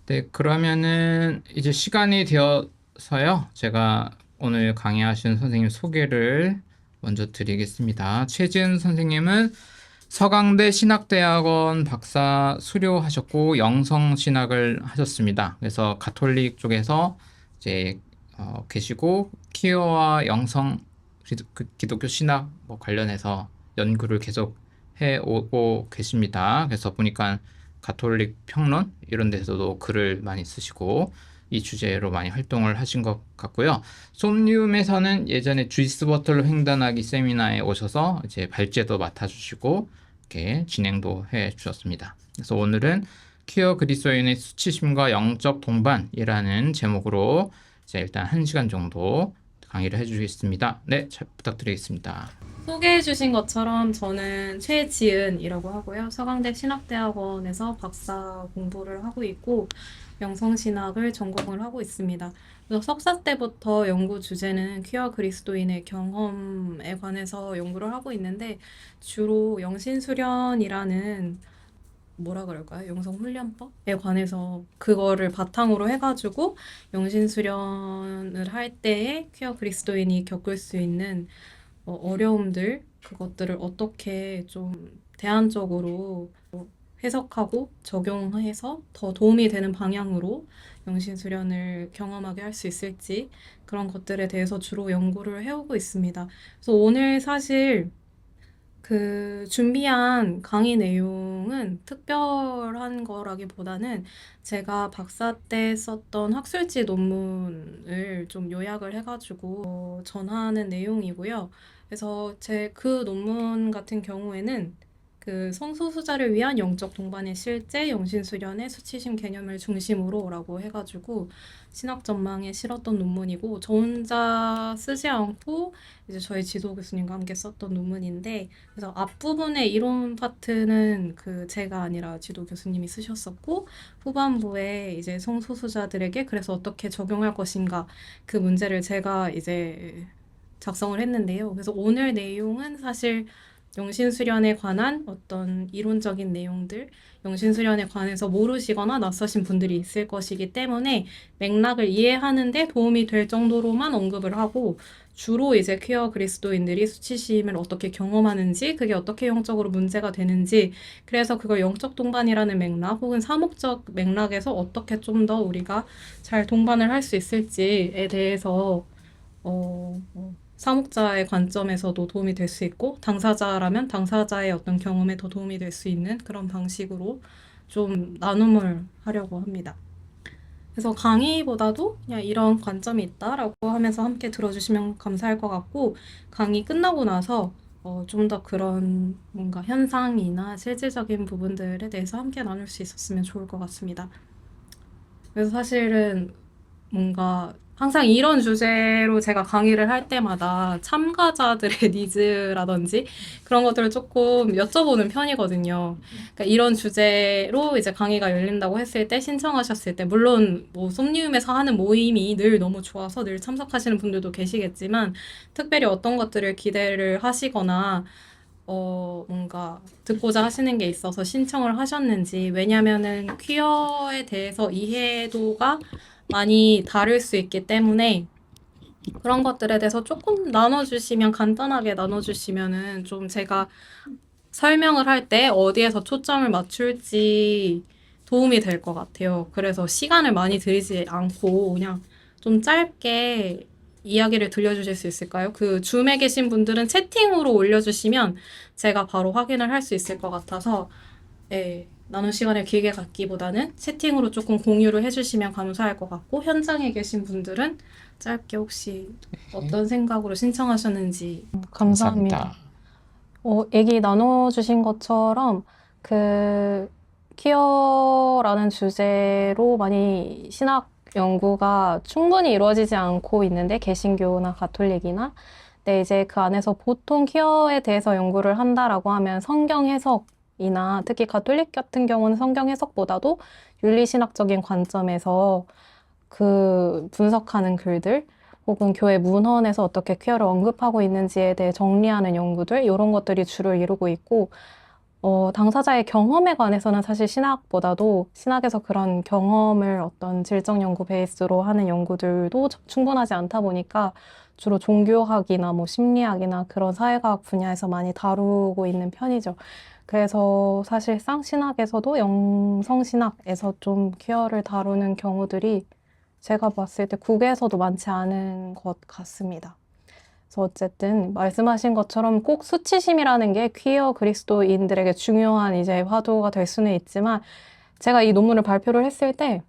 네, 그러면은 이제 시간이 되어서요. 제가 오늘 강의하신 선생님 소개를 먼저 드리겠습니다. 최지은 선생님은 서강대 신학대학원 박사 수료하셨고 영성 신학을 하셨습니다. 그래서 가톨릭 쪽에서 이제 계시고 키어와 영성 기독교 신학 뭐 관련해서 연구를 계속 해 오고 계십니다. 그래서 보니까 가톨릭 평론 이런 데서도 글을 많이 쓰시고 이 주제로 많이 활동을 하신 것 같고요. 솜nium에서는 예전에 주이스 버틀러 횡단하기 세미나에 오셔서 이제 발제도 맡아주시고 이렇게 진행도 해 주셨습니다. 그래서 오늘은 퀴어 그리스도인의 수치심과 영적 동반이라는 제목으로 이제 일단 1시간 정도 강의를 해주시겠습니다. 네, 잘 부탁드리겠습니다. 소개해 주신 것처럼 저는 최지은이라고 하고요. 서강대 신학대학원에서 박사 공부를 하고 있고 영성신학을 전공을 하고 있습니다. 그래서 석사 때부터 연구 주제는 퀴어 그리스도인의 경험에 관해서 연구를 하고 있는데 주로 영신수련이라는 뭐라 그럴까요? 영성훈련법에 관해서 그거를 바탕으로 해가지고 영신수련을 할 때에 퀴어 그리스도인이 겪을 수 있는 어려움들, 그것들을 어떻게 좀 대안적으로 해석하고 적용해서 더 도움이 되는 방향으로 영신수련을 경험하게 할 수 있을지 그런 것들에 대해서 주로 연구를 해오고 있습니다. 그래서 오늘 사실 그 준비한 강의 내용은 특별한 거라기보다는 제가 박사 때 썼던 학술지 논문을 좀 요약을 해가지고 전하는 내용이고요. 그래서 제 그 논문 같은 경우에는 그 성소수자를 위한 영적 동반의 실제 영신수련의 수치심 개념을 중심으로라고 해가지고 신학 전망에 실었던 논문이고 저 혼자 쓰지 않고 이제 저희 지도 교수님과 함께 썼던 논문인데 그래서 앞부분의 이론 파트는 그 제가 아니라 지도 교수님이 쓰셨었고 후반부에 이제 성소수자들에게 그래서 어떻게 적용할 것인가 그 문제를 제가 이제 작성을 했는데요. 그래서 오늘 내용은 사실 영신수련에 관한 어떤 이론적인 내용들, 영신수련에 관해서 모르시거나 낯서신 분들이 있을 것이기 때문에 맥락을 이해하는데 도움이 될 정도로만 언급을 하고 주로 이제 퀴어 그리스도인들이 수치심을 어떻게 경험하는지, 그게 어떻게 영적으로 문제가 되는지, 그래서 그걸 영적 동반이라는 맥락 혹은 사목적 맥락에서 어떻게 좀 더 우리가 잘 동반을 할 수 있을지에 대해서 사목자의 관점에서도 도움이 될 수 있고 당사자라면 당사자의 어떤 경험에 더 도움이 될 수 있는 그런 방식으로 좀 나눔을 하려고 합니다. 그래서 강의보다도 그냥 이런 관점이 있다라고 하면서 함께 들어주시면 감사할 것 같고 강의 끝나고 나서 좀 더 그런 뭔가 현상이나 실질적인 부분들에 대해서 함께 나눌 수 있었으면 좋을 것 같습니다. 그래서 사실은 뭔가 항상 이런 주제로 제가 강의를 할 때마다 참가자들의 니즈라든지 그런 것들을 조금 여쭤보는 편이거든요. 그러니까 이런 주제로 이제 강의가 열린다고 했을 때 신청하셨을 때 물론 뭐 솜니움에서 하는 모임이 늘 너무 좋아서 늘 참석하시는 분들도 계시겠지만 특별히 어떤 것들을 기대를 하시거나 뭔가 듣고자 하시는 게 있어서 신청을 하셨는지, 왜냐면은 퀴어에 대해서 이해도가 많이 다를 수 있기 때문에 그런 것들에 대해서 조금 나눠주시면, 간단하게 나눠주시면은 좀 제가 설명을 할 때 어디에서 초점을 맞출지 도움이 될 것 같아요. 그래서 시간을 많이 들이지 않고 그냥 좀 짧게 이야기를 들려주실 수 있을까요? 그 줌에 계신 분들은 채팅으로 올려주시면 제가 바로 확인을 할 수 있을 것 같아서 예, 나눈 시간을 길게 갖기보다는 채팅으로 조금 공유를 해주시면 감사할 것 같고 현장에 계신 분들은 짧게 혹시 어떤 생각으로 신청하셨는지 감사합니다. 감사합니다. 얘기 나눠주신 것처럼 그 퀴어라는 주제로 많이 신학 연구가 충분히 이루어지지 않고 있는데 개신교나 가톨릭이나 근데 이제 그 안에서 보통 퀴어에 대해서 연구를 한다라고 하면 성경 해석이나 특히 가톨릭 같은 경우는 성경 해석보다도 윤리신학적인 관점에서 그 분석하는 글들 혹은 교회 문헌에서 어떻게 퀴어를 언급하고 있는지에 대해 정리하는 연구들 이런 것들이 주를 이루고 있고 당사자의 경험에 관해서는 사실 신학보다도 신학에서 그런 경험을 어떤 질적 연구 베이스로 하는 연구들도 충분하지 않다 보니까 주로 종교학이나 뭐 심리학이나 그런 사회과학 분야에서 많이 다루고 있는 편이죠. 그래서 사실상 신학에서도 영성신학에서 좀 퀴어를 다루는 경우들이 제가 봤을 때 국외에서도 많지 않은 것 같습니다. 그래서 어쨌든 말씀하신 것처럼 꼭 수치심이라는 게 퀴어 그리스도인들에게 중요한 이제 화두가 될 수는 있지만 제가 이 논문을 발표를 했을 때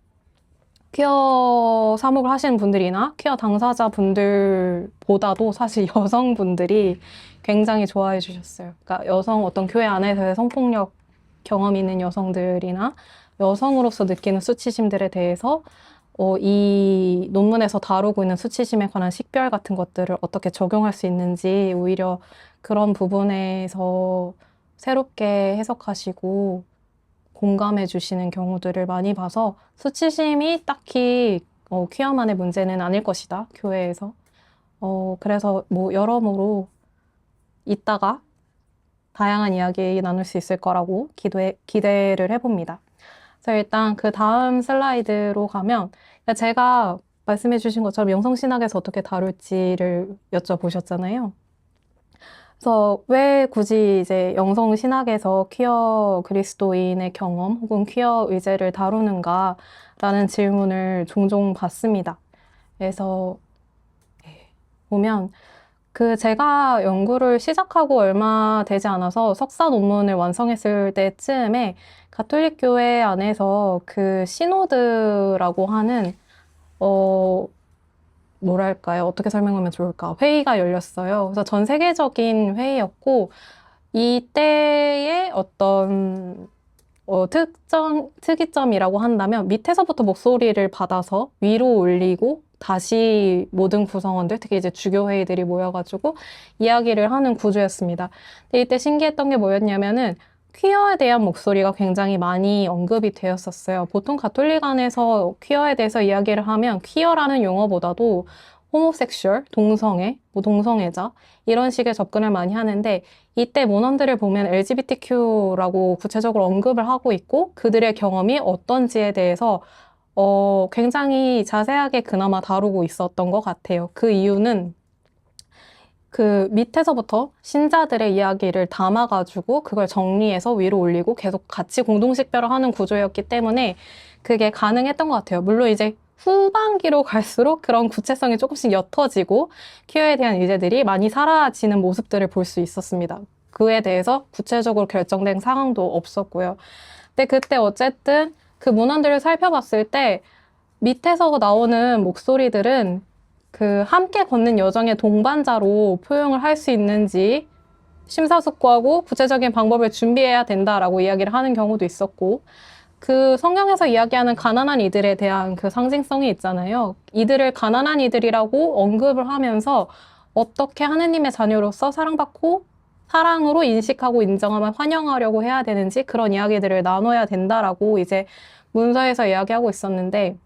퀴어 사목을 하시는 분들이나 퀴어 당사자분들보다도 사실 여성분들이 굉장히 좋아해 주셨어요. 그러니까 여성 어떤 교회 안에서의 성폭력 경험이 있는 여성들이나 여성으로서 느끼는 수치심들에 대해서 이 논문에서 다루고 있는 수치심에 관한 식별 같은 것들을 어떻게 적용할 수 있는지 오히려 그런 부분에서 새롭게 해석하시고 공감해 주시는 경우들을 많이 봐서 수치심이 딱히 퀴어만의 문제는 아닐 것이다, 교회에서. 그래서 뭐 여러모로 이따가 다양한 이야기 나눌 수 있을 거라고 기대를 해봅니다. 그래서 일단 그 다음 슬라이드로 가면 제가 말씀해 주신 것처럼 영성신학에서 어떻게 다룰지를 여쭤보셨잖아요. 그래서 왜 굳이 이제 영성신학에서 퀴어 그리스도인의 경험 혹은 퀴어 의제를 다루는가라는 질문을 종종 받습니다. 그래서 보면 제가 연구를 시작하고 얼마 되지 않아서 석사 논문을 완성했을 때쯤에 가톨릭 교회 안에서 그 시노드라고 하는 뭐랄까요? 어떻게 설명하면 좋을까? 회의가 열렸어요. 그래서 전 세계적인 회의였고 이때의 어떤 특이점이라고 한다면 밑에서부터 목소리를 받아서 위로 올리고 다시 모든 구성원들, 특히 이제 주교회의들이 모여가지고 이야기를 하는 구조였습니다. 근데 이때 신기했던 게 뭐였냐면은 퀴어에 대한 목소리가 굉장히 많이 언급이 되었었어요. 보통 가톨릭 안에서 퀴어에 대해서 이야기를 하면 퀴어라는 용어보다도 호모섹슈얼, 동성애, 뭐 동성애자 이런 식의 접근을 많이 하는데 이때 문헌들을 보면 LGBTQ라고 구체적으로 언급을 하고 있고 그들의 경험이 어떤지에 대해서 굉장히 자세하게 그나마 다루고 있었던 것 같아요. 그 이유는 그 밑에서부터 신자들의 이야기를 담아가지고 그걸 정리해서 위로 올리고 계속 같이 공동식별을 하는 구조였기 때문에 그게 가능했던 것 같아요. 물론 이제 후반기로 갈수록 그런 구체성이 조금씩 옅어지고 퀴어에 대한 의제들이 많이 사라지는 모습들을 볼 수 있었습니다. 그에 대해서 구체적으로 결정된 상황도 없었고요. 근데 그때 어쨌든 그 문헌들을 살펴봤을 때 밑에서 나오는 목소리들은 그 함께 걷는 여정의 동반자로 포용을 할 수 있는지 심사숙고하고 구체적인 방법을 준비해야 된다라고 이야기를 하는 경우도 있었고 그 성경에서 이야기하는 가난한 이들에 대한 그 상징성이 있잖아요. 이들을 가난한 이들이라고 언급을 하면서 어떻게 하느님의 자녀로서 사랑받고 사랑으로 인식하고 인정하며 환영하려고 해야 되는지 그런 이야기들을 나눠야 된다라고 이제 문서에서 이야기하고 있었는데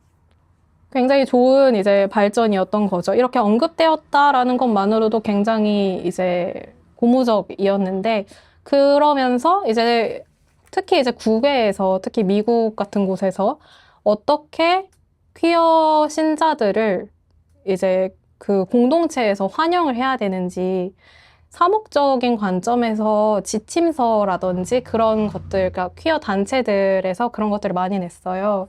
굉장히 좋은 이제 발전이었던 거죠. 이렇게 언급되었다라는 것만으로도 굉장히 이제 고무적이었는데 그러면서 이제 특히 이제 국외에서 특히 미국 같은 곳에서 어떻게 퀴어 신자들을 이제 그 공동체에서 환영을 해야 되는지 사목적인 관점에서 지침서라든지 그런 것들, 그러니까 퀴어 단체들에서 그런 것들을 많이 냈어요.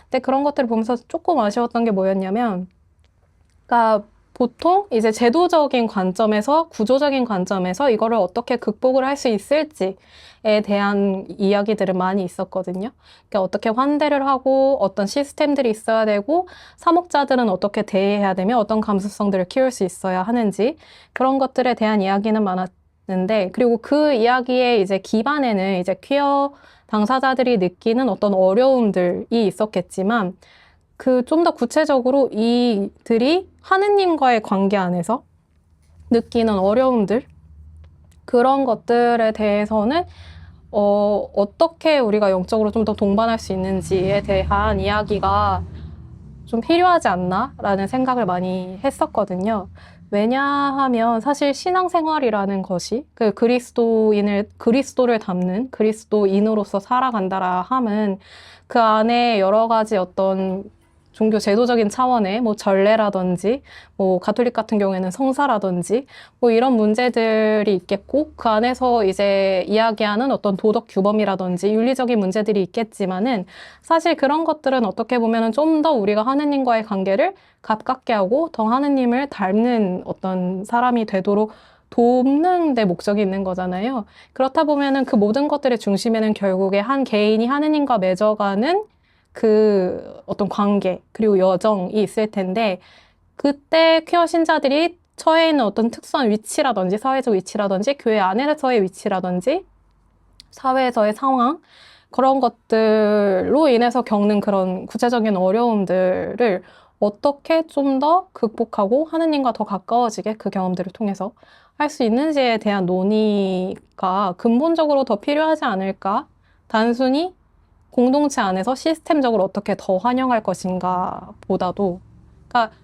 근데 그런 것들을 보면서 조금 아쉬웠던 게 뭐였냐면, 그러니까 보통 이제 제도적인 관점에서, 구조적인 관점에서 이거를 어떻게 극복을 할 수 있을지에 대한 이야기들은 많이 있었거든요. 그러니까 어떻게 환대를 하고 어떤 시스템들이 있어야 되고 사목자들은 어떻게 대해야 되며 어떤 감수성들을 키울 수 있어야 하는지 그런 것들에 대한 이야기는 많았는데 그리고 그 이야기의 이제 기반에는 이제 퀴어 당사자들이 느끼는 어떤 어려움들이 있었겠지만 그 좀 더 구체적으로 이들이 하느님과의 관계 안에서 느끼는 어려움들 그런 것들에 대해서는 어떻게 우리가 영적으로 좀 더 동반할 수 있는지에 대한 이야기가 좀 필요하지 않나라는 생각을 많이 했었거든요. 왜냐하면 사실 신앙생활이라는 것이 그 그리스도를 담는 그리스도인으로서 살아간다라 함은 그 안에 여러 가지 어떤 종교 제도적인 차원의 뭐 전례라든지 뭐 가톨릭 같은 경우에는 성사라든지 뭐 이런 문제들이 있겠고 그 안에서 이제 이야기하는 어떤 도덕 규범이라든지 윤리적인 문제들이 있겠지만은 사실 그런 것들은 어떻게 보면은 좀 더 우리가 하느님과의 관계를 가깝게 하고 더 하느님을 닮는 어떤 사람이 되도록 돕는 데 목적이 있는 거잖아요. 그렇다 보면은 그 모든 것들의 중심에는 결국에 한 개인이 하느님과 맺어가는 그 어떤 관계 그리고 여정이 있을 텐데 그때 퀴어 신자들이 처해 있는 어떤 특수한 위치라든지 사회적 위치라든지 교회 안에서의 위치라든지 사회에서의 상황 그런 것들로 인해서 겪는 그런 구체적인 어려움들을 어떻게 좀 더 극복하고 하느님과 더 가까워지게 그 경험들을 통해서 할 수 있는지에 대한 논의가 근본적으로 더 필요하지 않을까? 단순히 공동체 안에서 시스템적으로 어떻게 더 환영할 것인가 보다도, 그러니까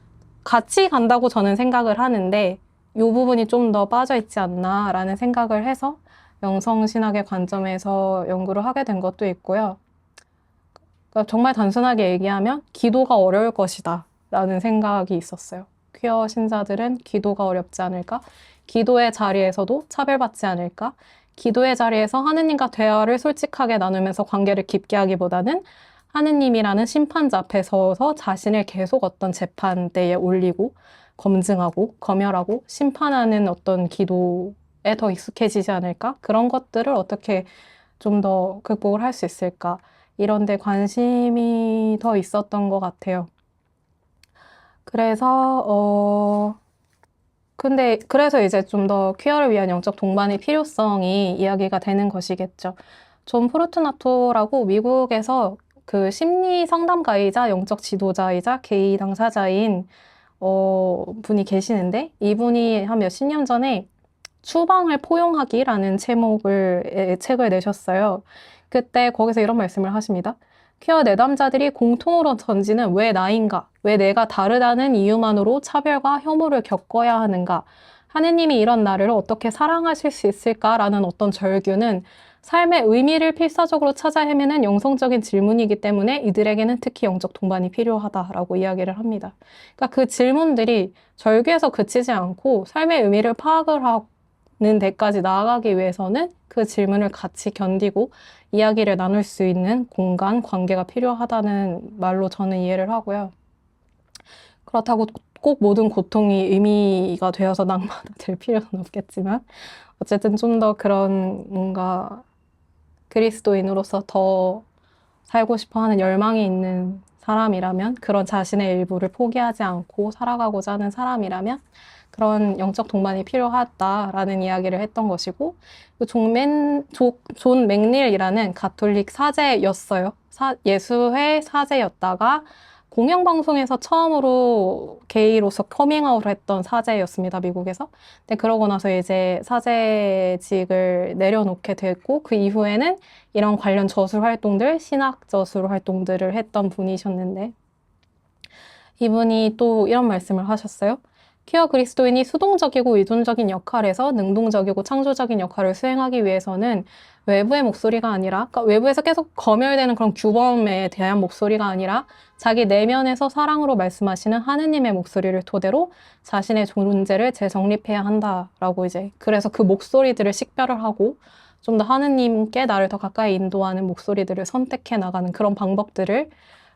같이 간다고 저는 생각을 하는데 이 부분이 좀 더 빠져 있지 않나라는 생각을 해서 영성신학의 관점에서 연구를 하게 된 것도 있고요. 그러니까 정말 단순하게 얘기하면 기도가 어려울 것이다 라는 생각이 있었어요. 퀴어 신자들은 기도가 어렵지 않을까? 기도의 자리에서도 차별받지 않을까? 기도의 자리에서 하느님과 대화를 솔직하게 나누면서 관계를 깊게 하기보다는 하느님이라는 심판자 앞에 서서 자신을 계속 어떤 재판대에 올리고 검증하고 검열하고 심판하는 어떤 기도에 더 익숙해지지 않을까? 그런 것들을 어떻게 좀 더 극복을 할 수 있을까? 이런 데 관심이 더 있었던 것 같아요. 그래서 그래서 이제 좀 더 퀴어를 위한 영적 동반의 필요성이 이야기가 되는 것이겠죠. 존 포르투나토라고 미국에서 그 심리 상담가이자 영적 지도자이자 게이 당사자인 분이 계시는데 이분이 한 몇십 년 전에 추방을 포용하기라는 책을 내셨어요. 그때 거기서 이런 말씀을 하십니다. 퀴어 내담자들이 공통으로 던지는 왜 나인가? 왜 내가 다르다는 이유만으로 차별과 혐오를 겪어야 하는가? 하느님이 이런 나를 어떻게 사랑하실 수 있을까라는 어떤 절규는 삶의 의미를 필사적으로 찾아 헤매는 영성적인 질문이기 때문에 이들에게는 특히 영적 동반이 필요하다라고 이야기를 합니다. 그러니까 그 질문들이 절규에서 그치지 않고 삶의 의미를 파악을 하는 데까지 나아가기 위해서는 그 질문을 같이 견디고 이야기를 나눌 수 있는 공간, 관계가 필요하다는 말로 저는 이해를 하고요. 그렇다고 꼭 모든 고통이 의미가 되어서 낭만이 될 필요는 없겠지만 어쨌든 좀 더 그런 뭔가 그리스도인으로서 더 살고 싶어 하는 열망이 있는 사람이라면 그런 자신의 일부를 포기하지 않고 살아가고자 하는 사람이라면 그런 영적 동반이 필요하다라는 이야기를 했던 것이고 존 맥닐이라는 가톨릭 사제였어요. 예수회 사제였다가 공영방송에서 처음으로 게이로서 커밍아웃을 했던 사제였습니다, 미국에서. 근데 그러고 나서 이제 사제직을 내려놓게 됐고, 그 이후에는 이런 관련 저술 활동들, 신학 저술 활동들을 했던 분이셨는데, 이분이 또 이런 말씀을 하셨어요. 퀴어 그리스도인이 수동적이고 의존적인 역할에서 능동적이고 창조적인 역할을 수행하기 위해서는 외부의 목소리가 아니라, 그러니까 외부에서 계속 검열되는 그런 규범에 대한 목소리가 아니라 자기 내면에서 사랑으로 말씀하시는 하느님의 목소리를 토대로 자신의 존재를 재정립해야 한다라고 이제 그래서 그 목소리들을 식별을 하고 좀 더 하느님께 나를 더 가까이 인도하는 목소리들을 선택해 나가는 그런 방법들을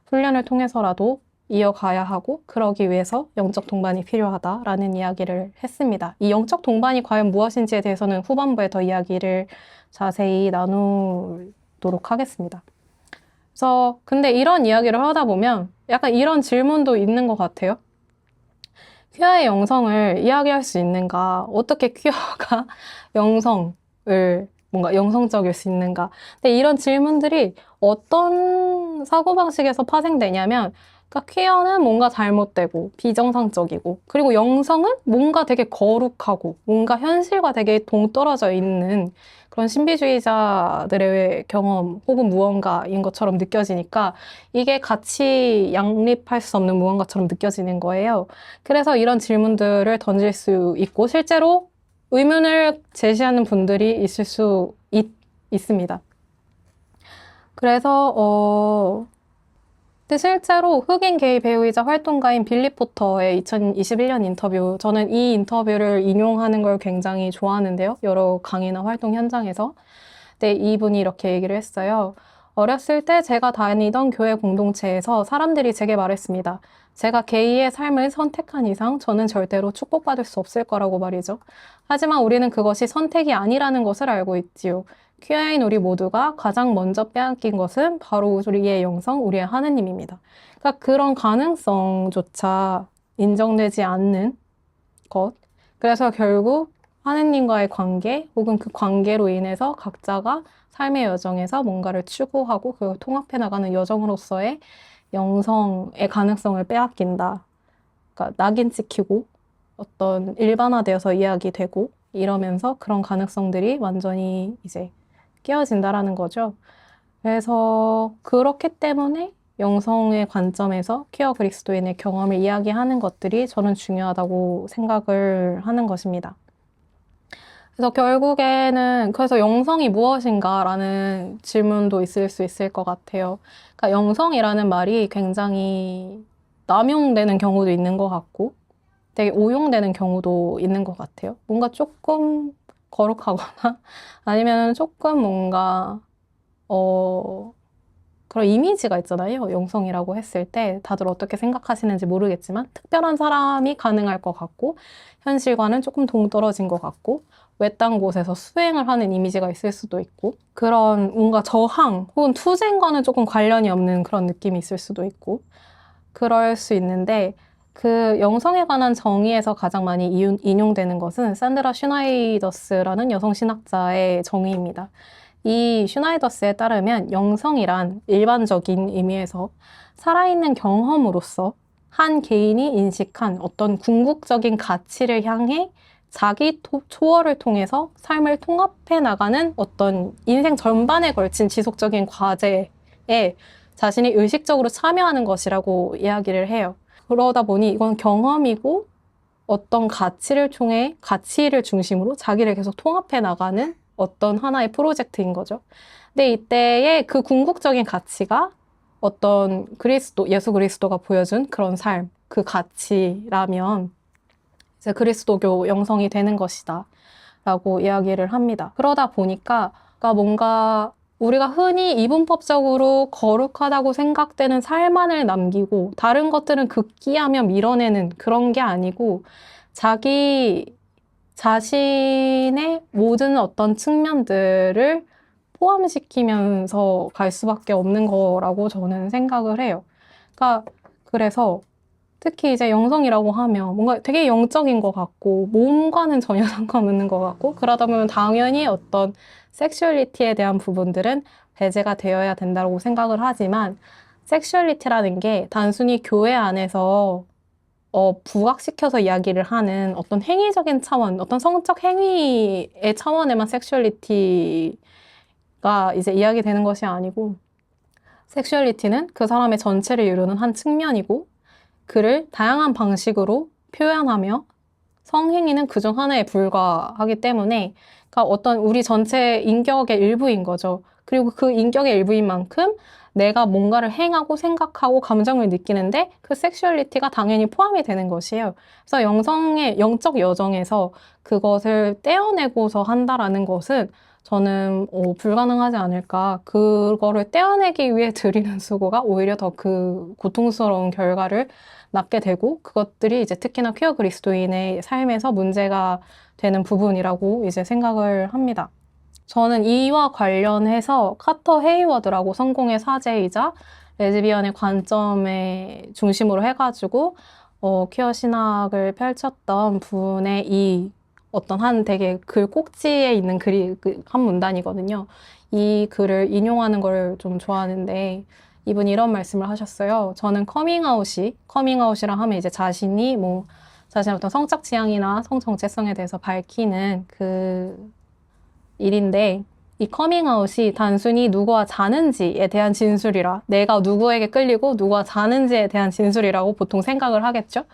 훈련을 통해서라도 이어가야 하고 그러기 위해서 영적 동반이 필요하다라는 이야기를 했습니다. 이 영적 동반이 과연 무엇인지에 대해서는 후반부에 더 이야기를 자세히 나누도록 하겠습니다. 그래서 근데 이런 이야기를 하다 보면 약간 이런 질문도 있는 것 같아요. 퀴어의 영성을 이야기할 수 있는가? 어떻게 퀴어가 영성을 뭔가 영성적일 수 있는가? 근데 이런 질문들이 어떤 사고방식에서 파생되냐면 그러니까 퀴어는 뭔가 잘못되고 비정상적이고, 그리고 영성은 뭔가 되게 거룩하고 뭔가 현실과 되게 동떨어져 있는 그런 신비주의자들의 경험 혹은 무언가인 것처럼 느껴지니까 이게 같이 양립할 수 없는 무언가처럼 느껴지는 거예요. 그래서 이런 질문들을 던질 수 있고 실제로 의문을 제시하는 분들이 있을 수 있습니다. 그래서 근데 실제로 흑인 게이 배우이자 활동가인 빌리 포터의 2021년 인터뷰, 저는 이 인터뷰를 인용하는 걸 굉장히 좋아하는데요. 여러 강의나 활동 현장에서. 근데 이분이 이렇게 얘기를 했어요. 어렸을 때 제가 다니던 교회 공동체에서 사람들이 제게 말했습니다. 제가 게이의 삶을 선택한 이상 저는 절대로 축복받을 수 없을 거라고 말이죠. 하지만 우리는 그것이 선택이 아니라는 것을 알고 있지요. 퀴어인 우리 모두가 가장 먼저 빼앗긴 것은 바로 우리의 영성, 우리의 하느님입니다. 그러니까 그런 가능성조차 인정되지 않는 것. 그래서 결국 하느님과의 관계 혹은 그 관계로 인해서 각자가 삶의 여정에서 뭔가를 추구하고 그걸 통합해 나가는 여정으로서의 영성의 가능성을 빼앗긴다. 그러니까 낙인 찍히고 어떤 일반화되어서 이야기되고 이러면서 그런 가능성들이 완전히 이제 깨어진다라는 거죠. 그래서 그렇기 때문에 영성의 관점에서 퀴어 그리스도인의 경험을 이야기하는 것들이 저는 중요하다고 생각을 하는 것입니다. 그래서 결국에는 그래서 영성이 무엇인가라는 질문도 있을 수 있을 것 같아요. 그러니까 영성이라는 말이 굉장히 남용되는 경우도 있는 것 같고 되게 오용되는 경우도 있는 것 같아요. 뭔가 조금 거룩하거나 아니면 조금 뭔가 그런 이미지가 있잖아요. 영성이라고 했을 때 다들 어떻게 생각하시는지 모르겠지만 특별한 사람이 가능할 것 같고 현실과는 조금 동떨어진 것 같고 외딴 곳에서 수행을 하는 이미지가 있을 수도 있고 그런 뭔가 저항 혹은 투쟁과는 조금 관련이 없는 그런 느낌이 있을 수도 있고 그럴 수 있는데 그 영성에 관한 정의에서 가장 많이 인용되는 것은 산드라 슈나이더스라는 여성 신학자의 정의입니다. 이 슈나이더스에 따르면 영성이란 일반적인 의미에서 살아있는 경험으로서 한 개인이 인식한 어떤 궁극적인 가치를 향해 자기 초월을 통해서 삶을 통합해 나가는 어떤 인생 전반에 걸친 지속적인 과제에 자신이 의식적으로 참여하는 것이라고 이야기를 해요. 그러다 보니 이건 경험이고 어떤 가치를 통해 가치를 중심으로 자기를 계속 통합해 나가는 어떤 하나의 프로젝트인 거죠. 근데 이때의 그 궁극적인 가치가 어떤 예수 그리스도가 보여준 그런 삶, 그 가치라면 이제 그리스도교 영성이 되는 것이다 라고 이야기를 합니다. 그러다 보니까 뭔가 우리가 흔히 이분법적으로 거룩하다고 생각되는 삶만을 남기고 다른 것들은 극기하며 밀어내는 그런 게 아니고 자기 자신의 모든 어떤 측면들을 포함시키면서 갈 수밖에 없는 거라고 저는 생각을 해요. 그러니까 그래서 특히 이제 영성이라고 하면 뭔가 되게 영적인 것 같고 몸과는 전혀 상관없는 것 같고 그러다 보면 당연히 어떤 섹슈얼리티에 대한 부분들은 배제가 되어야 된다고 생각을 하지만 섹슈얼리티라는 게 단순히 교회 안에서 부각시켜서 이야기를 하는 어떤 행위적인 차원, 어떤 성적 행위의 차원에만 섹슈얼리티가 이제 이야기되는 것이 아니고 섹슈얼리티는 그 사람의 전체를 이루는 한 측면이고 그를 다양한 방식으로 표현하며 성행위는 그중 하나에 불과하기 때문에 그러니까 어떤 우리 전체 인격의 일부인 거죠. 그리고 그 인격의 일부인 만큼 내가 뭔가를 행하고 생각하고 감정을 느끼는데 그 섹슈얼리티가 당연히 포함이 되는 것이에요. 그래서 영성의 영적 여정에서 그것을 떼어내고서 한다라는 것은 저는 불가능하지 않을까. 그거를 떼어내기 위해 들이는 수고가 오히려 더 그 고통스러운 결과를 낳게 되고 그것들이 이제 특히나 퀴어 그리스도인의 삶에서 문제가 되는 부분이라고 이제 생각을 합니다. 저는 이와 관련해서 카터 헤이워드라고 성공의 사제이자 레즈비언의 관점에 중심으로 해가지고 퀴어 신학을 펼쳤던 분의 이 어떤 한 되게 글 꼭지에 있는 글이 한 문단이거든요. 이 글을 인용하는 걸 좀 좋아하는데 이분이 이런 말씀을 하셨어요. 저는 커밍아웃이라 하면 이제 자신이 뭐 자신의 어떤 성적 취향이나 성 정체성에 대해서 밝히는 그 일인데, 이 커밍아웃이 단순히 누구와 자는지에 대한 진술이라, 내가 누구에게 끌리고 누구와 자는지에 대한 진술이라고 보통 생각을 하겠죠.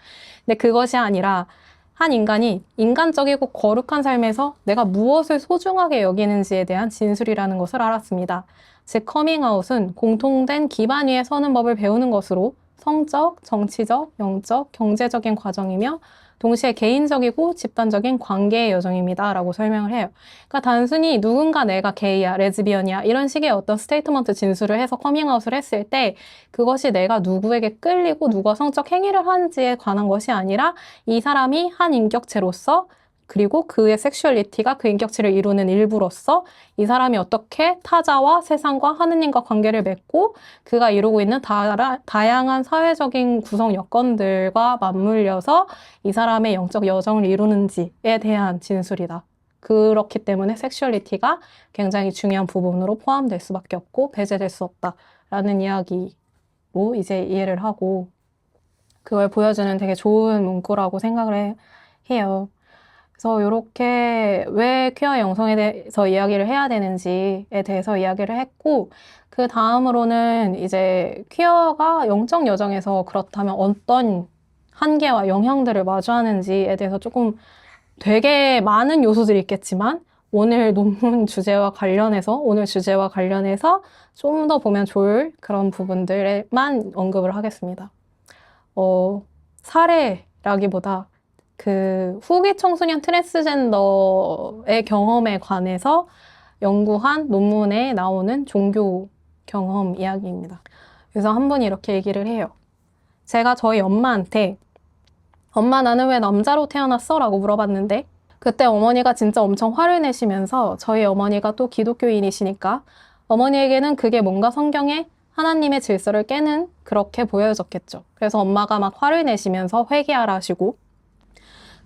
근데 그것이 아니라 한 인간이 인간적이고 거룩한 삶에서 내가 무엇을 소중하게 여기는지에 대한 진술이라는 것을 알았습니다. 즉, 커밍아웃은 공통된 기반 위에 서는 법을 배우는 것으로 성적, 정치적, 영적, 경제적인 과정이며 동시에 개인적이고 집단적인 관계의 여정입니다. 라고 설명을 해요. 그러니까 단순히 누군가 내가 게이야, 레즈비언이야 이런 식의 어떤 스테이트먼트 진술을 해서 커밍아웃을 했을 때 그것이 내가 누구에게 끌리고 누가 성적 행위를 하는지에 관한 것이 아니라 이 사람이 한 인격체로서 그리고 그의 섹슈얼리티가 그 인격체를 이루는 일부로서 이 사람이 어떻게 타자와 세상과 하느님과 관계를 맺고 그가 이루고 있는 다양한 사회적인 구성 여건들과 맞물려서 이 사람의 영적 여정을 이루는지에 대한 진술이다. 그렇기 때문에 섹슈얼리티가 굉장히 중요한 부분으로 포함될 수밖에 없고 배제될 수 없다라는 이야기로 이제 이해를 하고 그걸 보여주는 되게 좋은 문구라고 생각을 해요. 그래서 이렇게 왜 퀴어 영성에 대해서 이야기를 해야 되는지에 대해서 이야기를 했고, 그 다음으로는 이제 퀴어가 영적 여정에서 그렇다면 어떤 한계와 영향들을 마주하는지에 대해서 조금 되게 많은 요소들이 있겠지만 오늘 논문 주제와 관련해서 오늘 주제와 관련해서 좀 더 보면 좋을 그런 부분들에만 언급을 하겠습니다. 사례라기보다 그 후기 청소년 트랜스젠더의 경험에 관해서 연구한 논문에 나오는 종교 경험 이야기입니다. 그래서 한 분이 이렇게 얘기를 해요. 제가 저희 엄마한테 엄마 나는 왜 남자로 태어났어? 라고 물어봤는데 그때 어머니가 진짜 엄청 화를 내시면서 저희 어머니가 또 기독교인이시니까 어머니에게는 그게 뭔가 성경에 하나님의 질서를 깨는 그렇게 보여졌겠죠. 그래서 엄마가 막 화를 내시면서 회개하라 하시고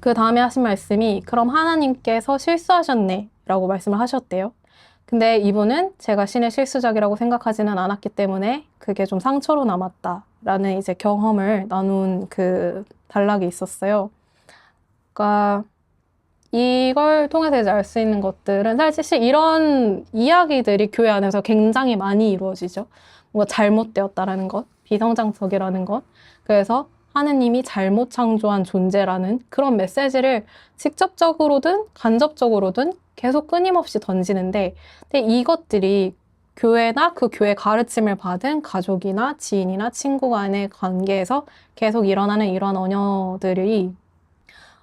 그 다음에 하신 말씀이 그럼 하나님께서 실수하셨네 라고 말씀을 하셨대요. 근데 이분은 제가 신의 실수작이라고 생각하지는 않았기 때문에 그게 좀 상처로 남았다라는 이제 경험을 나눈 그 단락이 있었어요. 그러니까 이걸 통해서 이제 알 수 있는 것들은 사실 이런 이야기들이 교회 안에서 굉장히 많이 이루어지죠. 뭔가 잘못되었다라는 것, 비성장적이라는 것. 그래서 하느님이 잘못 창조한 존재라는 그런 메시지를 직접적으로든 간접적으로든 계속 끊임없이 던지는데 근데 이것들이 교회나 그 교회 가르침을 받은 가족이나 지인이나 친구 간의 관계에서 계속 일어나는 이런 언어들이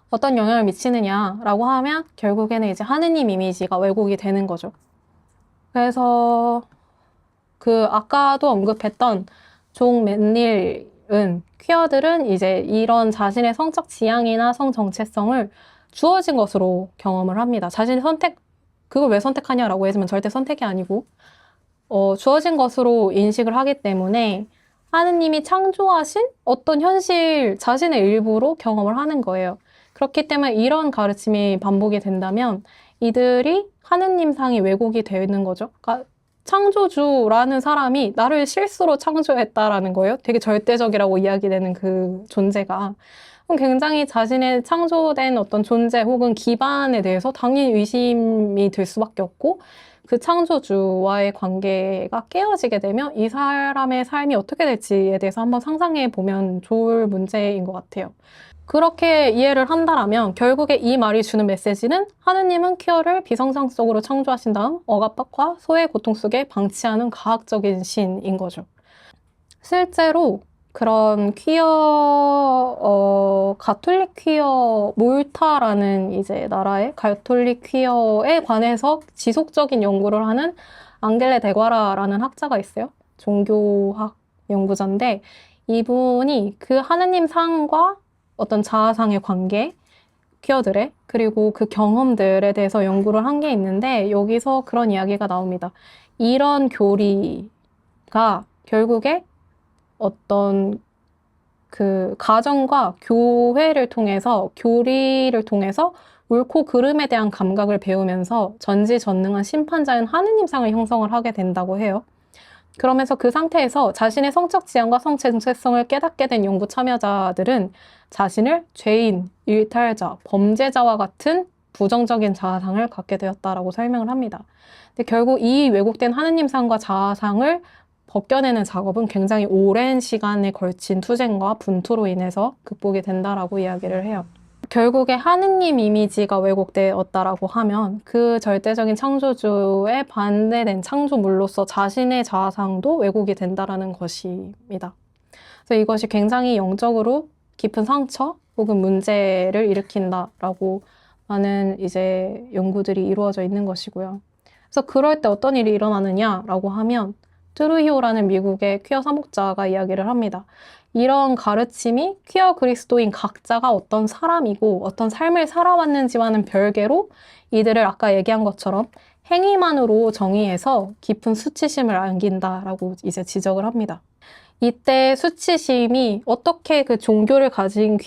어떤 영향을 미치느냐라고 하면 결국에는 이제 하느님 이미지가 왜곡이 되는 거죠. 그래서 그 아까도 언급했던 종 맨닐은 퀴어들은 이제 이런 자신의 성적 지향이나 성 정체성을 주어진 것으로 경험을 합니다. 자신의 그걸 왜 선택하냐라고 했으면 절대 선택이 아니고, 주어진 것으로 인식을 하기 때문에 하느님이 창조하신 어떤 현실 자신의 일부로 경험을 하는 거예요. 그렇기 때문에 이런 가르침이 반복이 된다면 이들이 하느님상이 왜곡이 되는 거죠. 그러니까 창조주라는 사람이 나를 실수로 창조했다라는 거예요. 되게 절대적이라고 이야기되는 그 존재가. 그럼 굉장히 자신의 창조된 어떤 존재 혹은 기반에 대해서 당연히 의심이 들 수밖에 없고 그 창조주와의 관계가 깨어지게 되면 이 사람의 삶이 어떻게 될지에 대해서 한번 상상해 보면 좋을 문제인 것 같아요. 그렇게 이해를 한다라면 결국에 이 말이 주는 메시지는 하느님은 퀴어를 비성장적으로 창조하신 다음 억압과 소외 고통 속에 방치하는 과학적인 신인 거죠. 실제로 그런 가톨릭 퀴어, 몰타라는 이제 나라의 가톨릭 퀴어에 관해서 지속적인 연구를 하는 앙겔레 데과라라는 학자가 있어요. 종교학 연구자인데 이분이 그 하느님 상과 어떤 자아상의 관계, 퀴어들의 그리고 그 경험들에 대해서 연구를 한 게 있는데 여기서 그런 이야기가 나옵니다. 이런 교리가 결국에 어떤 그 가정과 교회를 통해서 교리를 통해서 옳고 그름에 대한 감각을 배우면서 전지전능한 심판자인 하느님상을 형성을 하게 된다고 해요. 그러면서 그 상태에서 자신의 성적 지향과 성 정체성을 깨닫게 된 연구 참여자들은 자신을 죄인, 일탈자, 범죄자와 같은 부정적인 자아상을 갖게 되었다라고 설명을 합니다. 근데 결국 이 왜곡된 하느님상과 자아상을 벗겨내는 작업은 굉장히 오랜 시간에 걸친 투쟁과 분투로 인해서 극복이 된다라고 이야기를 해요. 결국에 하느님 이미지가 왜곡되었다라고 하면 그 절대적인 창조주에 반대된 창조물로서 자신의 자아상도 왜곡이 된다라는 것입니다. 그래서 이것이 굉장히 영적으로 깊은 상처 혹은 문제를 일으킨다라고 많은 이제 연구들이 이루어져 있는 것이고요. 그래서 그럴 때 어떤 일이 일어나느냐라고 하면 트루히오라는 미국의 퀴어 사목자가 이야기를 합니다. 이런 가르침이 퀴어 그리스도인 각자가 어떤 사람이고 어떤 삶을 살아왔는지와는 별개로 이들을 아까 얘기한 것처럼 행위만으로 정의해서 깊은 수치심을 안긴다라고 이제 지적을 합니다. 이때 수치심이 어떻게 그 종교를 가진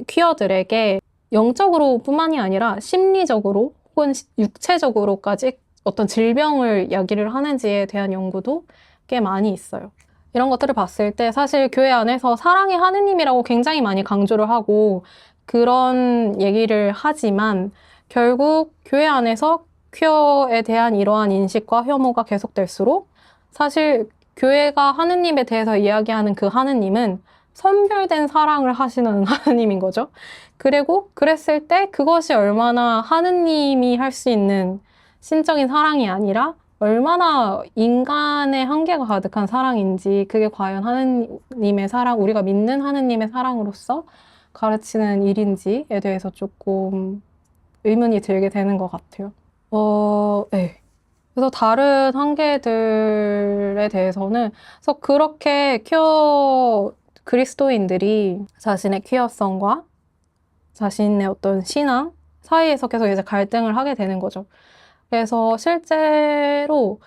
퀴어들에게 영적으로 뿐만이 아니라 심리적으로 혹은 육체적으로까지 어떤 질병을 야기를 하는지에 대한 연구도 꽤 많이 있어요. 이런 것들을 봤을 때 사실 교회 안에서 사랑의 하느님이라고 굉장히 많이 강조를 하고 그런 얘기를 하지만 결국 교회 안에서 퀴어에 대한 이러한 인식과 혐오가 계속될수록 사실 교회가 하느님에 대해서 이야기하는 그 하느님은 선별된 사랑을 하시는 하느님인 거죠. 그리고 그랬을 때 그것이 얼마나 하느님이 할 수 있는 신적인 사랑이 아니라 얼마나 인간의 한계가 가득한 사랑인지 그게 과연 하느님의 사랑, 우리가 믿는 하느님의 사랑으로서 가르치는 일인지에 대해서 조금 의문이 들게 되는 것 같아요. 네. 그래서 다른 한계들에 대해서는 그래서 그렇게 퀴어 그리스도인들이 자신의 퀴어성과 자신의 어떤 신앙 사이에서 계속 이제 갈등을 하게 되는 거죠. 그래서 실제로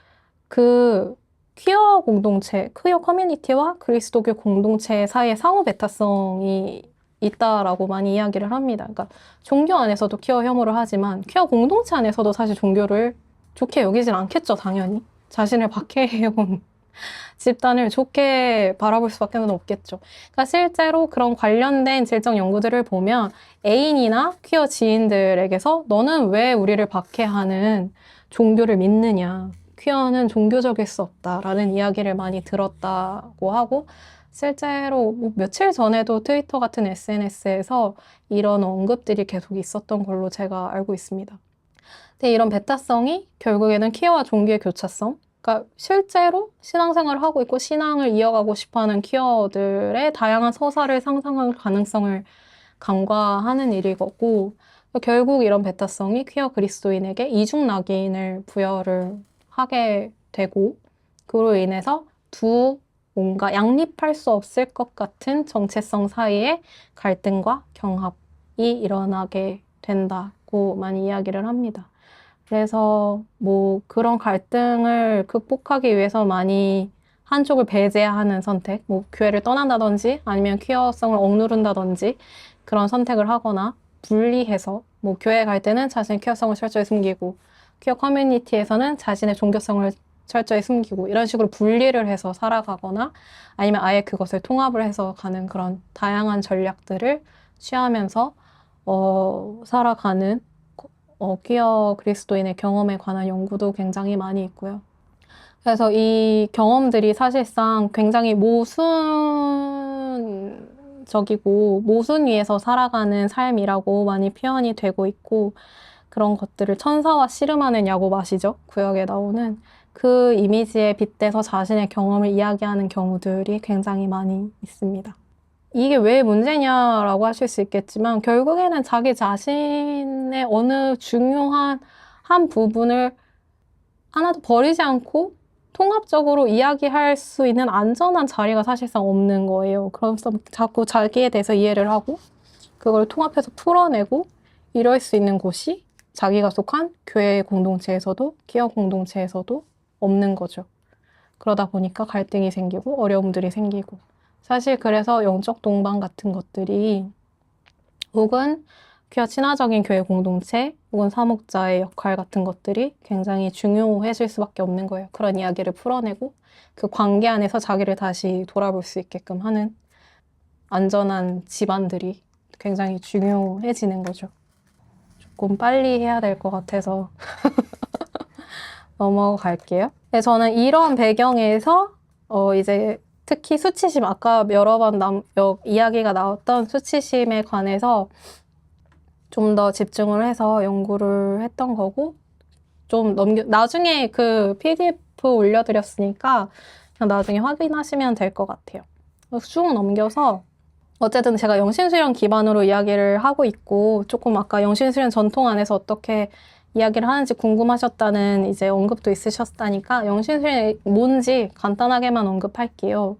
그 퀴어 공동체, 퀴어 커뮤니티와 그리스도교 공동체 사이에 상호 배타성이 있다라고 많이 이야기를 합니다. 그러니까 종교 안에서도 퀴어 혐오를 하지만 퀴어 공동체 안에서도 사실 종교를 좋게 여기진 않겠죠, 당연히. 자신을 박해해온 집단을 좋게 바라볼 수밖에 없겠죠. 그러니까 실제로 그런 관련된 질적 연구들을 보면 애인이나 퀴어 지인들에게서 너는 왜 우리를 박해하는 종교를 믿느냐. 퀴어는 종교적일 수 없다라는 이야기를 많이 들었다고 하고 실제로 뭐 며칠 전에도 트위터 같은 SNS에서 이런 언급들이 계속 있었던 걸로 제가 알고 있습니다. 근데 이런 배타성이 결국에는 퀴어와 종교의 교차성, 그러니까 실제로 신앙생활을 하고 있고 신앙을 이어가고 싶어하는 퀴어들의 다양한 서사를 상상할 가능성을 간과하는 일이고 결국 이런 배타성이 퀴어 그리스도인에게 이중 낙인을 부여를 하게 되고 그로 인해서 두 뭔가 양립할 수 없을 것 같은 정체성 사이에 갈등과 경합이 일어나게 된다고 많이 이야기를 합니다. 그래서 뭐 그런 갈등을 극복하기 위해서 많이 한쪽을 배제하는 선택, 뭐 교회를 떠난다든지 아니면 퀴어성을 억누른다든지 그런 선택을 하거나 분리해서 뭐 교회에 갈 때는 자신의 퀴어성을 철저히 숨기고 퀴어 커뮤니티에서는 자신의 종교성을 철저히 숨기고 이런 식으로 분리를 해서 살아가거나 아니면 아예 그것을 통합을 해서 가는 그런 다양한 전략들을 취하면서 살아가는 퀴어 그리스도인의 경험에 관한 연구도 굉장히 많이 있고요. 그래서 이 경험들이 사실상 굉장히 모순적이고 모순 위에서 살아가는 삶이라고 많이 표현이 되고 있고 그런 것들을 천사와 씨름하느냐고 마시죠. 구역에 나오는 그 이미지에 빗대서 자신의 경험을 이야기하는 경우들이 굉장히 많이 있습니다. 이게 왜 문제냐라고 하실 수 있겠지만 결국에는 자기 자신의 어느 중요한 한 부분을 하나도 버리지 않고 통합적으로 이야기할 수 있는 안전한 자리가 사실상 없는 거예요. 그래서 자꾸 자기에 대해서 이해를 하고 그걸 통합해서 풀어내고 이럴 수 있는 곳이 자기가 속한 교회 공동체에서도 퀴어 공동체에서도 없는 거죠. 그러다 보니까 갈등이 생기고 어려움들이 생기고 사실 그래서 영적 동방 같은 것들이 혹은 퀴어 친화적인 교회 공동체 혹은 사목자의 역할 같은 것들이 굉장히 중요해질 수밖에 없는 거예요. 그런 이야기를 풀어내고 그 관계 안에서 자기를 다시 돌아볼 수 있게끔 하는 안전한 집안들이 굉장히 중요해지는 거죠. 조금 빨리 해야 될 것 같아서 넘어갈게요. 네, 저는 이런 배경에서 이제 특히 수치심, 아까 여러 번 이야기가 나왔던 수치심에 관해서 좀 더 집중을 해서 연구를 했던 거고, 좀 나중에 그 PDF 올려드렸으니까 그냥 나중에 확인하시면 될 것 같아요. 쭉 넘겨서 어쨌든 제가 영신수련 기반으로 이야기를 하고 있고, 조금 아까 영신수련 전통 안에서 어떻게 이야기를 하는지 궁금하셨다는 이제 언급도 있으셨다니까 영신수련이 뭔지 간단하게만 언급할게요.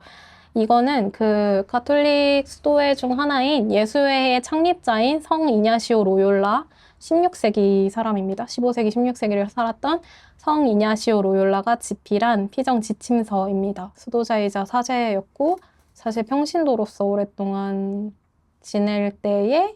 이거는 그 가톨릭 수도회 중 하나인 예수회의 창립자인 성 이냐시오 로욜라 16세기 사람입니다. 15세기, 16세기를 살았던 성 이냐시오 로욜라가 집필한 피정 지침서입니다. 수도자이자 사제였고 사실 평신도로서 오랫동안 지낼 때에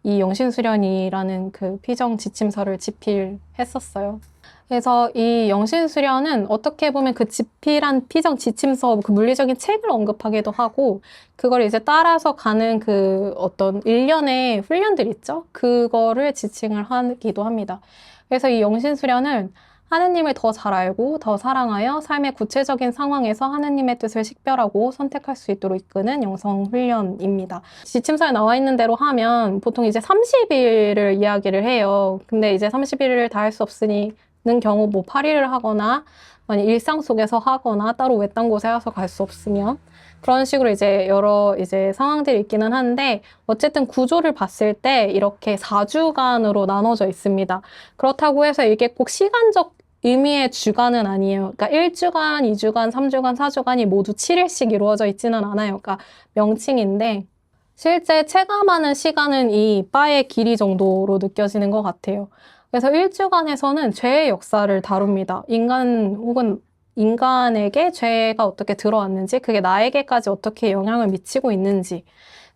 이 영신수련이라는 그 피정 지침서를 집필했었어요. 그래서 이 영신수련은 어떻게 보면 그 집필한 피정 지침서 그 물리적인 책을 언급하기도 하고 그걸 이제 따라서 가는 그 어떤 일련의 훈련들 있죠? 그거를 지칭을 하기도 합니다. 그래서 이 영신수련은 하느님을 더 잘 알고 더 사랑하여 삶의 구체적인 상황에서 하느님의 뜻을 식별하고 선택할 수 있도록 이끄는 영성 훈련입니다. 지침서에 나와 있는 대로 하면 보통 이제 30일을 이야기를 해요. 근데 이제 30일을 다 할 수 없으니 는 경우 뭐 8일을 하거나 만약 일상 속에서 하거나 따로 외딴 곳에 가서 갈 수 없으면 그런 식으로 이제 여러 이제 상황들이 있기는 한데 어쨌든 구조를 봤을 때 이렇게 4주간으로 나눠져 있습니다. 그렇다고 해서 이게 꼭 시간적 의미의 주간은 아니에요. 그러니까 1주간, 2주간, 3주간, 4주간이 모두 7일씩 이루어져 있지는 않아요. 그러니까 명칭인데 실제 체감하는 시간은 이 바의 길이 정도로 느껴지는 것 같아요. 그래서 1주간에서는 죄의 역사를 다룹니다. 인간 혹은 인간에게 죄가 어떻게 들어왔는지, 그게 나에게까지 어떻게 영향을 미치고 있는지,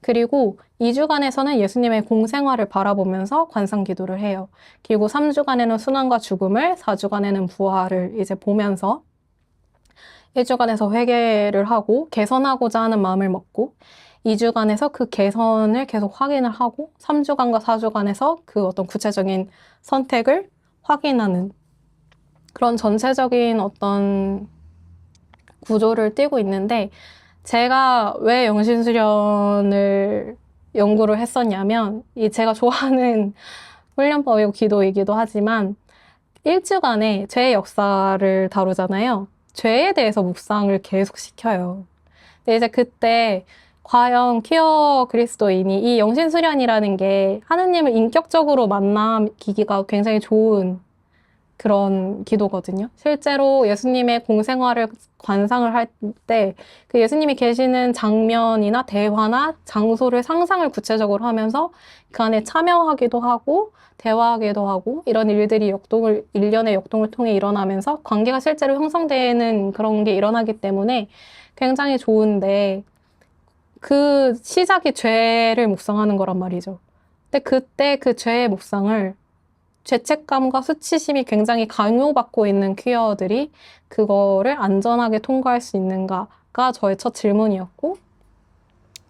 그리고 2주간에서는 예수님의 공생활을 바라보면서 관상 기도를 해요. 그리고 3주간에는 순환과 죽음을, 4주간에는 부활을 이제 보면서 1주간에서 회개를 하고 개선하고자 하는 마음을 먹고 2주간에서 그 개선을 계속 확인을 하고 3주간과 4주간에서 그 어떤 구체적인 선택을 확인하는 그런 전체적인 어떤 구조를 띠고 있는데 제가 왜 영신수련을 연구를 했었냐면 제가 좋아하는 훈련법이고 기도이기도 하지만 1주간에 죄의 역사를 다루잖아요. 죄에 대해서 묵상을 계속 시켜요. 근데 이제 그때 과연 퀴어 그리스도인이 이 영신수련이라는 게 하느님을 인격적으로 만나기가 굉장히 좋은 그런 기도거든요. 실제로 예수님의 공생활을 관상을 할 때 그 예수님이 계시는 장면이나 대화나 장소를 상상을 구체적으로 하면서 그 안에 참여하기도 하고 대화하기도 하고 이런 일들이 일련의 역동을 통해 일어나면서 관계가 실제로 형성되는 그런 게 일어나기 때문에 굉장히 좋은데 그 시작이 죄를 묵상하는 거란 말이죠. 근데 그때 그 죄의 묵상을 죄책감과 수치심이 굉장히 강요받고 있는 퀴어들이 그거를 안전하게 통과할 수 있는가가 저의 첫 질문이었고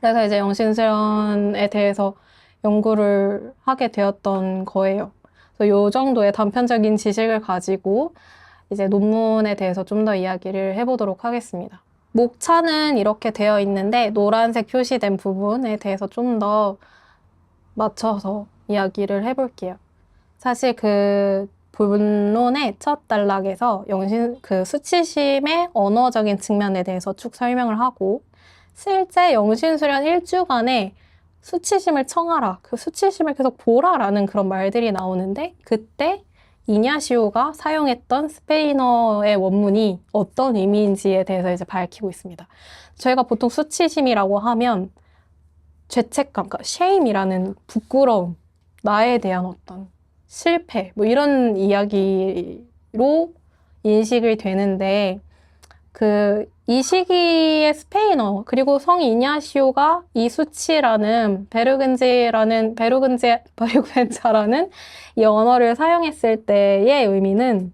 그래서 이제 영신수련에 대해서 연구를 하게 되었던 거예요. 그래서 이 정도의 단편적인 지식을 가지고 이제 논문에 대해서 좀 더 이야기를 해보도록 하겠습니다. 목차는 이렇게 되어 있는데 노란색 표시된 부분에 대해서 좀 더 맞춰서 이야기를 해볼게요. 사실 그 본론의 첫 단락에서 그 수치심의 언어적인 측면에 대해서 쭉 설명을 하고 실제 영신수련 1주간에 수치심을 청하라, 그 수치심을 계속 보라라는 그런 말들이 나오는데 그때 이냐시오가 사용했던 스페인어의 원문이 어떤 의미인지에 대해서 이제 밝히고 있습니다. 저희가 보통 수치심이라고 하면 죄책감, 그러니까 shame이라는 부끄러움, 나에 대한 어떤 실패, 뭐 이런 이야기로 인식이 되는데 이 시기에 스페인어, 그리고 성 이냐시오가 이 수치라는 베르근제라는 이 언어를 사용했을 때의 의미는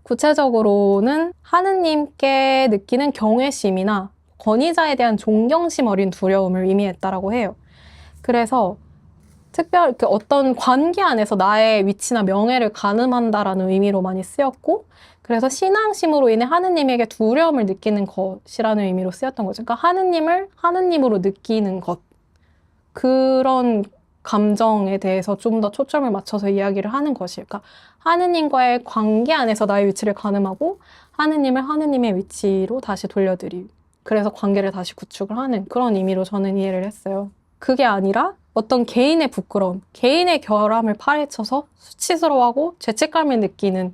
구체적으로는 하느님께 느끼는 경외심이나 권위자에 대한 존경심 어린 두려움을 의미했다라고 해요. 그래서 어떤 관계 안에서 나의 위치나 명예를 가늠한다라는 의미로 많이 쓰였고, 그래서 신앙심으로 인해 하느님에게 두려움을 느끼는 것이라는 의미로 쓰였던 거죠. 그러니까 하느님을 하느님으로 느끼는 것. 그런 감정에 대해서 좀 더 초점을 맞춰서 이야기를 하는 것이에요. 그러니까 하느님과의 관계 안에서 나의 위치를 가늠하고 하느님을 하느님의 위치로 다시 돌려드리고, 그래서 관계를 다시 구축을 하는 그런 의미로 저는 이해를 했어요. 그게 아니라 어떤 개인의 부끄러움, 개인의 결함을 파헤쳐서 수치스러워하고 죄책감을 느끼는,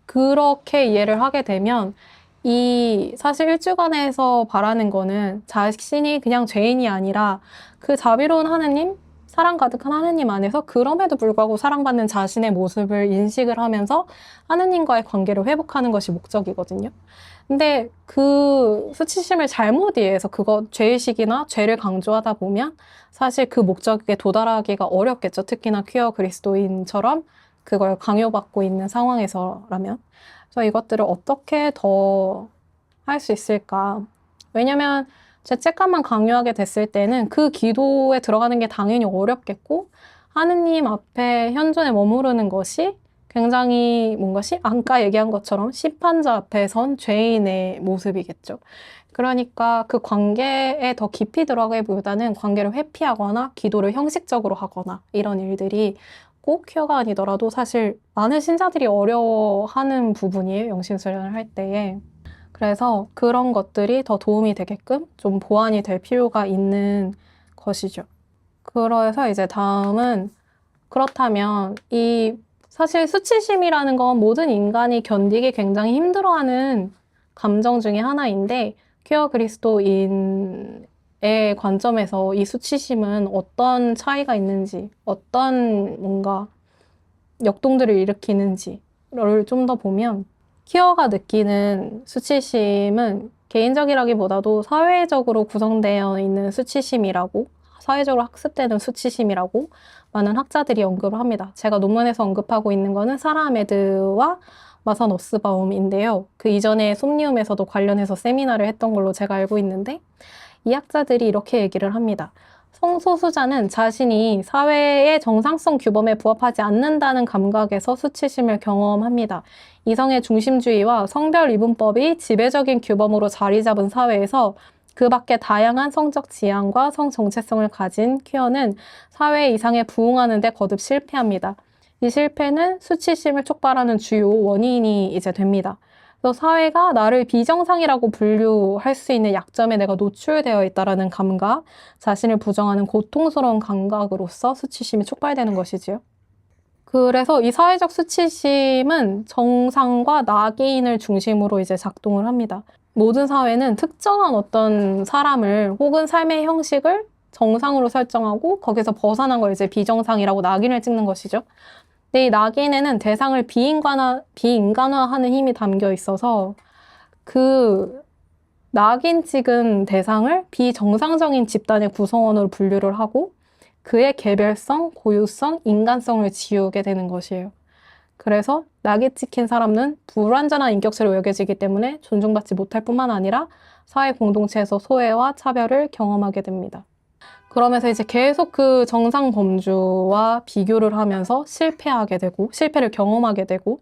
그렇게 이해를 하게 되면 사실 일주간에서 바라는 거는 자신이 그냥 죄인이 아니라 그 자비로운 하느님, 사랑 가득한 하느님 안에서 그럼에도 불구하고 사랑받는 자신의 모습을 인식을 하면서 하느님과의 관계를 회복하는 것이 목적이거든요. 근데 그 수치심을 잘못 이해해서 죄의식이나 죄를 강조하다 보면 사실 그 목적에 도달하기가 어렵겠죠. 특히나 퀴어 그리스도인처럼 그걸 강요받고 있는 상황에서라면. 그래서 이것들을 어떻게 더 할 수 있을까? 왜냐면 죄책감만 강요하게 됐을 때는 그 기도에 들어가는 게 당연히 어렵겠고, 하느님 앞에 현존에 머무르는 것이 굉장히 아까 얘기한 것처럼 심판자 앞에 선 죄인의 모습이겠죠. 그러니까 그 관계에 더 깊이 들어가기보다는 관계를 회피하거나 기도를 형식적으로 하거나 이런 일들이 꼭 큐어가 아니더라도 사실 많은 신자들이 어려워하는 부분이에요. 영신수련을 할 때에. 그래서 그런 것들이 더 도움이 되게끔 좀 보완이 될 필요가 있는 것이죠. 그래서 이제 다음은, 그렇다면 사실 수치심이라는 건 모든 인간이 견디기 굉장히 힘들어하는 감정 중에 하나인데, 퀴어 그리스도인의 관점에서 이 수치심은 어떤 차이가 있는지, 어떤 뭔가 역동들을 일으키는지를 좀 더 보면, 퀴어가 느끼는 수치심은 개인적이라기보다도 사회적으로 구성되어 있는 수치심이라고, 사회적으로 학습되는 수치심이라고 많은 학자들이 언급을 합니다. 제가 논문에서 언급하고 있는 거는 사라 아메드와 마선 오스바움인데요. 그 이전에 솜니움에서도 관련해서 세미나를 했던 걸로 제가 알고 있는데, 이 학자들이 이렇게 얘기를 합니다. 성소수자는 자신이 사회의 정상성 규범에 부합하지 않는다는 감각에서 수치심을 경험합니다. 이성의 중심주의와 성별 이분법이 지배적인 규범으로 자리 잡은 사회에서 그 밖에 다양한 성적 지향과 성 정체성을 가진 퀴어는 사회 이상에 부응하는 데 거듭 실패합니다. 이 실패는 수치심을 촉발하는 주요 원인이 이제 됩니다. 그래서 사회가 나를 비정상이라고 분류할 수 있는 약점에 내가 노출되어 있다는 감각, 자신을 부정하는 고통스러운 감각으로서 수치심이 촉발되는 것이지요. 그래서 이 사회적 수치심은 정상과 나개인을 중심으로 이제 작동을 합니다. 모든 사회는 특정한 어떤 사람을 혹은 삶의 형식을 정상으로 설정하고 거기서 벗어난 걸 이제 비정상이라고 낙인을 찍는 것이죠. 근데 이 낙인에는 대상을 비인간화하는 힘이 담겨 있어서 그 낙인 찍은 대상을 비정상적인 집단의 구성원으로 분류를 하고 그의 개별성, 고유성, 인간성을 지우게 되는 것이에요. 그래서 낙인 찍힌 사람은 불완전한 인격체로 여겨지기 때문에 존중받지 못할 뿐만 아니라 사회 공동체에서 소외와 차별을 경험하게 됩니다. 그러면서 이제 계속 그 정상 범주와 비교를 하면서 실패를 경험하게 되고,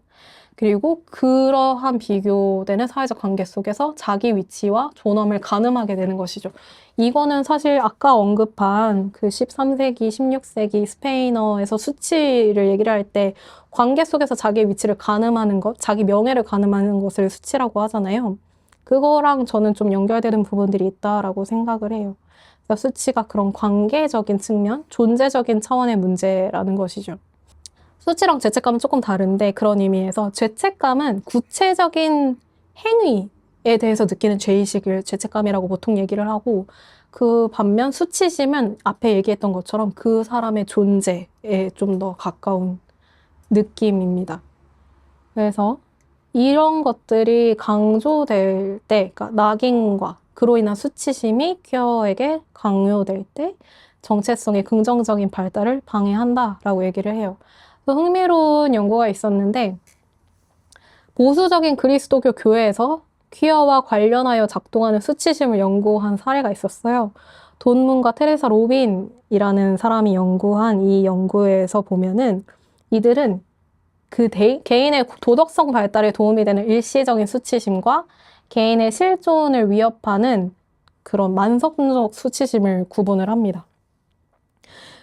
그리고 그러한 비교되는 사회적 관계 속에서 자기 위치와 존엄을 가늠하게 되는 것이죠. 이거는 사실 아까 언급한 그 13세기, 16세기 스페인어에서 수치를 얘기를 할 때 관계 속에서 자기의 위치를 가늠하는 것, 자기 명예를 가늠하는 것을 수치라고 하잖아요. 그거랑 저는 좀 연결되는 부분들이 있다라고 생각을 해요. 그래서 수치가 그런 관계적인 측면, 존재적인 차원의 문제라는 것이죠. 수치랑 죄책감은 조금 다른데 그런 의미에서 죄책감은 구체적인 행위에 대해서 느끼는 죄의식을 죄책감이라고 보통 얘기를 하고, 그 반면 수치심은 앞에 얘기했던 것처럼 그 사람의 존재에 좀 더 가까운 느낌입니다. 그래서 이런 것들이 강조될 때, 그러니까 낙인과 그로 인한 수치심이 퀴어에게 강요될 때 정체성의 긍정적인 발달을 방해한다라고 얘기를 해요. 그래서 흥미로운 연구가 있었는데 보수적인 그리스도교 교회에서 퀴어와 관련하여 작동하는 수치심을 연구한 사례가 있었어요. 돈문과 테레사 로빈이라는 사람이 연구한 이 연구에서 보면은 이들은 그 개인의 도덕성 발달에 도움이 되는 일시적인 수치심과 개인의 실존을 위협하는 그런 만성적 수치심을 구분을 합니다.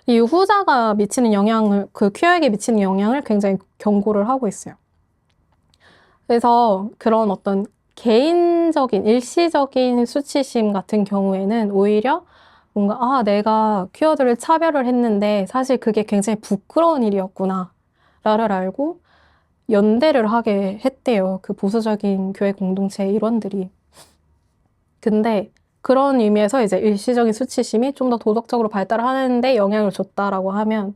이 후자가 미치는 영향을, 그 퀴어에게 미치는 영향을 굉장히 경고를 하고 있어요. 그래서 그런 어떤 개인적인, 일시적인 수치심 같은 경우에는 오히려 뭔가, 아, 내가 퀴어들을 차별을 했는데 사실 그게 굉장히 부끄러운 일이었구나, 라를 알고 연대를 하게 했대요. 그 보수적인 교회 공동체 일원들이. 근데 그런 의미에서 이제 일시적인 수치심이 좀 더 도덕적으로 발달하는데 영향을 줬다라고 하면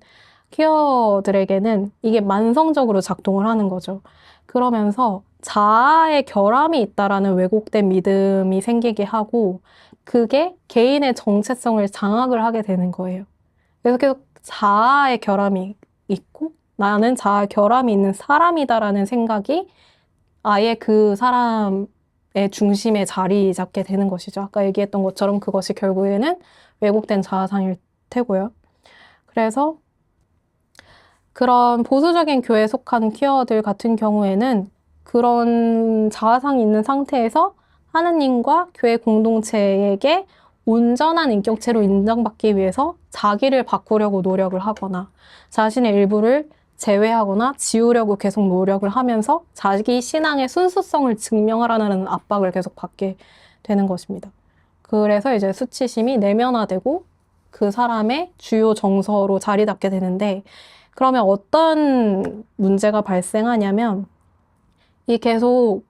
퀴어들에게는 이게 만성적으로 작동을 하는 거죠. 그러면서 자아의 결함이 있다라는 왜곡된 믿음이 생기게 하고 그게 개인의 정체성을 장악을 하게 되는 거예요. 그래서 계속 자아의 결함이 있고 나는 자아의 결함이 있는 사람이다라는 생각이 아예 그 사람의 중심에 자리 잡게 되는 것이죠. 아까 얘기했던 것처럼 그것이 결국에는 왜곡된 자아상일 테고요. 그래서 그런 보수적인 교회에 속한 퀴어들 같은 경우에는 그런 자아상이 있는 상태에서 하느님과 교회 공동체에게 온전한 인격체로 인정받기 위해서 자기를 바꾸려고 노력을 하거나 자신의 일부를 제외하거나 지우려고 계속 노력을 하면서 자기 신앙의 순수성을 증명하라는 압박을 계속 받게 되는 것입니다. 그래서 이제 수치심이 내면화되고 그 사람의 주요 정서로 자리 잡게 되는데 그러면 어떤 문제가 발생하냐면 이 계속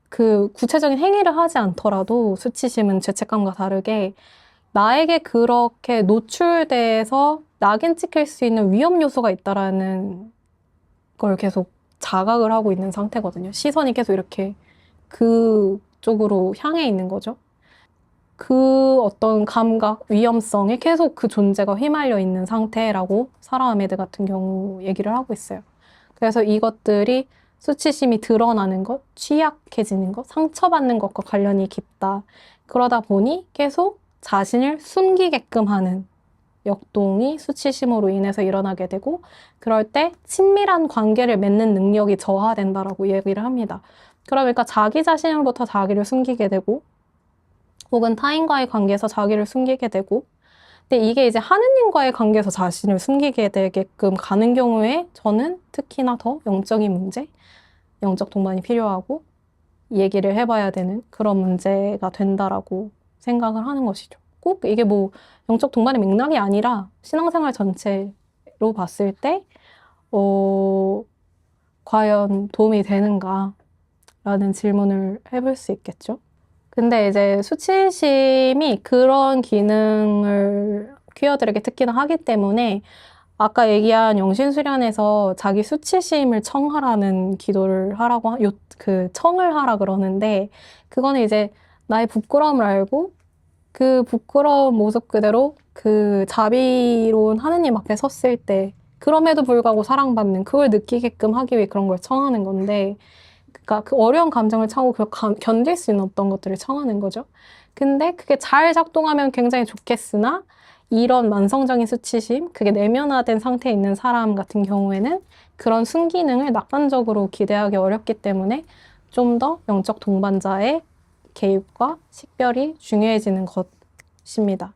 그 구체적인 행위를 하지 않더라도 수치심은 죄책감과 다르게 나에게 그렇게 노출돼서 낙인 찍힐 수 있는 위험 요소가 있다라는 걸 계속 자각을 하고 있는 상태거든요. 시선이 계속 이렇게 그쪽으로 향해 있는 거죠. 그 어떤 감각, 위험성에 계속 그 존재가 휘말려 있는 상태라고 사라 아메드 같은 경우 얘기를 하고 있어요. 그래서 이것들이 수치심이 드러나는 것, 취약해지는 것, 상처받는 것과 관련이 깊다. 그러다 보니 계속 자신을 숨기게끔 하는 역동이 수치심으로 인해서 일어나게 되고 그럴 때 친밀한 관계를 맺는 능력이 저하된다라고 얘기를 합니다. 그러니까 자기 자신으로부터 자기를 숨기게 되고 혹은 타인과의 관계에서 자기를 숨기게 되고 근데 이게 이제 하느님과의 관계에서 자신을 숨기게 되게끔 가는 경우에 저는 특히나 더 영적인 문제, 영적 동반이 필요하고 얘기를 해봐야 되는 그런 문제가 된다라고 생각을 하는 것이죠. 꼭 이게 뭐 영적 동반의 맥락이 아니라 신앙생활 전체로 봤을 때 과연 도움이 되는가라는 질문을 해볼 수 있겠죠. 근데 이제 수치심이 그런 기능을 퀴어들에게 특히나 하기 때문에 아까 얘기한 영신수련에서 자기 수치심을 청하라는 기도를 하라고, 청을 하라 그러는데 그거는 이제 나의 부끄러움을 알고 그 부끄러운 모습 그대로 그 자비로운 하느님 앞에 섰을 때 그럼에도 불구하고 사랑받는 그걸 느끼게끔 하기 위해 그런 걸 청하는 건데 그러니까 그 어려운 감정을 참고 견딜 수 있는 어떤 것들을 청하는 거죠. 근데 그게 잘 작동하면 굉장히 좋겠으나 이런 만성적인 수치심, 그게 내면화된 상태에 있는 사람 같은 경우에는 그런 순기능을 낙관적으로 기대하기 어렵기 때문에 좀 더 영적 동반자의 개입과 식별이 중요해지는 것입니다.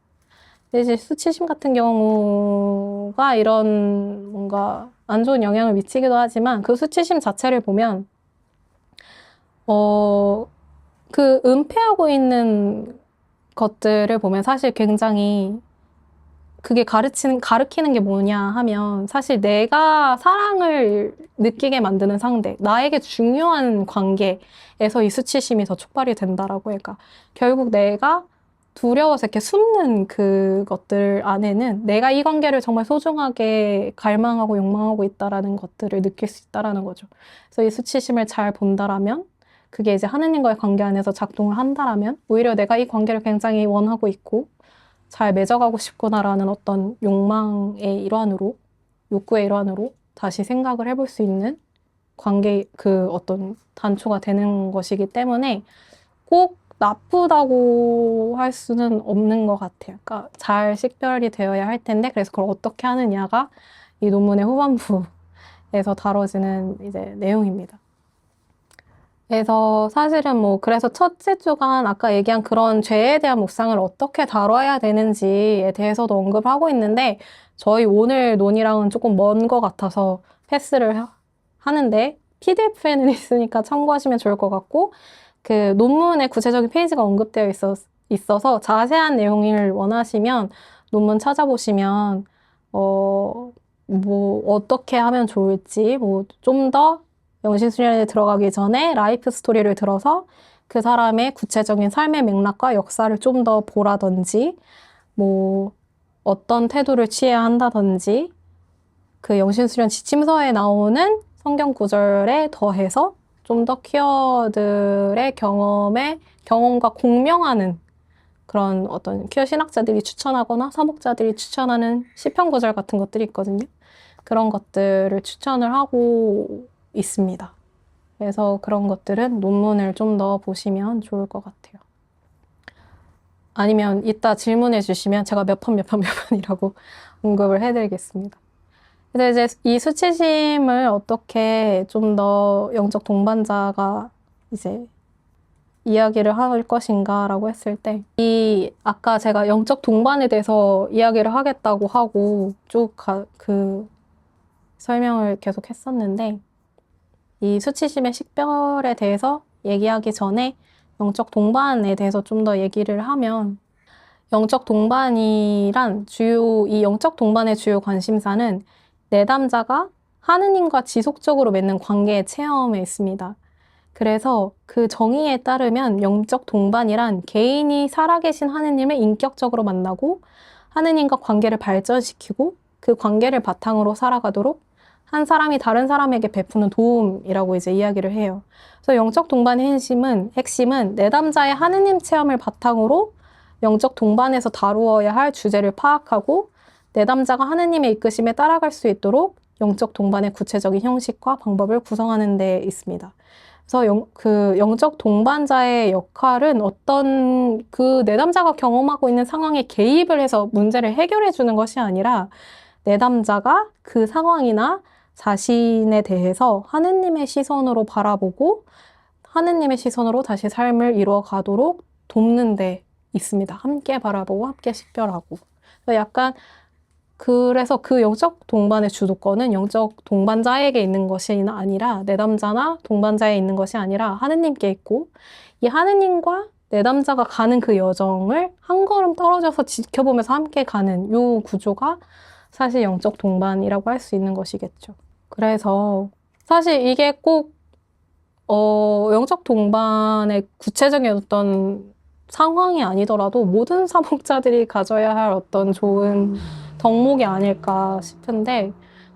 근데 이제 수치심 같은 경우가 이런 뭔가 안 좋은 영향을 미치기도 하지만 그 수치심 자체를 보면 그 은폐하고 있는 것들을 보면 사실 굉장히 그게 가르키는 게 뭐냐 하면 사실 내가 사랑을 느끼게 만드는 상대, 나에게 중요한 관계에서 이 수치심이 더 촉발이 된다라고 해요. 그러니까 결국 내가 두려워서 이렇게 숨는 그것들 안에는 내가 이 관계를 정말 소중하게 갈망하고 욕망하고 있다라는 것들을 느낄 수 있다라는 거죠. 그래서 이 수치심을 잘 본다라면 그게 이제 하느님과의 관계 안에서 작동을 한다라면 오히려 내가 이 관계를 굉장히 원하고 있고 잘 맺어가고 싶구나라는 어떤 욕망의 일환으로, 욕구의 일환으로 다시 생각을 해볼 수 있는 관계, 그 어떤 단초가 되는 것이기 때문에 꼭 나쁘다고 할 수는 없는 것 같아요. 그러니까 잘 식별이 되어야 할 텐데, 그래서 그걸 어떻게 하느냐가 이 논문의 후반부에서 다뤄지는 이제 내용입니다. 그래서 사실은 뭐 그래서 첫째 주간 아까 얘기한 그런 죄에 대한 묵상을 어떻게 다뤄야 되는지에 대해서도 언급을 하고 있는데 저희 오늘 논의랑은 조금 먼 것 같아서 패스를 하는데 PDF에는 있으니까 참고하시면 좋을 것 같고 그 논문에 구체적인 페이지가 언급되어 있어서 자세한 내용을 원하시면 논문 찾아보시면 뭐 어떻게 하면 좋을지 뭐 좀 더 영신수련에 들어가기 전에 라이프 스토리를 들어서 그 사람의 구체적인 삶의 맥락과 역사를 좀 더 보라든지 뭐 어떤 태도를 취해야 한다든지 그 영신수련 지침서에 나오는 성경 구절에 더해서 좀 더 퀴어들의 경험과 공명하는 그런 어떤 퀴어 신학자들이 추천하거나 사목자들이 추천하는 시편 구절 같은 것들이 있거든요. 그런 것들을 추천을 하고 있습니다. 그래서 그런 것들은 논문을 좀 더 보시면 좋을 것 같아요. 아니면 이따 질문해 주시면 제가 몇 번이라고 언급을 해드리겠습니다. 그래서 이제 이 수치심을 어떻게 좀 더 영적 동반자가 이제 이야기를 할 것인가라고 했을 때, 아까 제가 영적 동반에 대해서 이야기를 하겠다고 하고 쭉 그 설명을 계속 했었는데, 이 수치심의 식별에 대해서 얘기하기 전에 영적 동반에 대해서 좀 더 얘기를 하면, 영적 동반이란 이 영적 동반의 주요 관심사는 내담자가 하느님과 지속적으로 맺는 관계의 체험에 있습니다. 그래서 그 정의에 따르면 영적 동반이란 개인이 살아계신 하느님을 인격적으로 만나고 하느님과 관계를 발전시키고 그 관계를 바탕으로 살아가도록 한 사람이 다른 사람에게 베푸는 도움이라고 이제 이야기를 해요. 그래서 영적 동반의 핵심은 내담자의 하느님 체험을 바탕으로 영적 동반에서 다루어야 할 주제를 파악하고 내담자가 하느님의 이끄심에 따라갈 수 있도록 영적 동반의 구체적인 형식과 방법을 구성하는 데 있습니다. 그래서 그 영적 동반자의 역할은 어떤 그 내담자가 경험하고 있는 상황에 개입을 해서 문제를 해결해 주는 것이 아니라 내담자가 그 상황이나 자신에 대해서 하느님의 시선으로 바라보고 하느님의 시선으로 다시 삶을 이루어 가도록 돕는 데 있습니다. 함께 바라보고 함께 식별하고. 그래서 그 영적 동반의 주도권은 영적 동반자에게 있는 것이 아니라 내담자나 동반자에 있는 것이 아니라 하느님께 있고 이 하느님과 내담자가 가는 그 여정을 한 걸음 떨어져서 지켜보면서 함께 가는 요 구조가 사실 영적 동반이라고 할 수 있는 것이겠죠. 그래서 사실 이게 꼭 영적 동반의 구체적인 어떤 상황이 아니더라도 모든 사목자들이 가져야 할 어떤 좋은 덕목이 아닐까 싶은데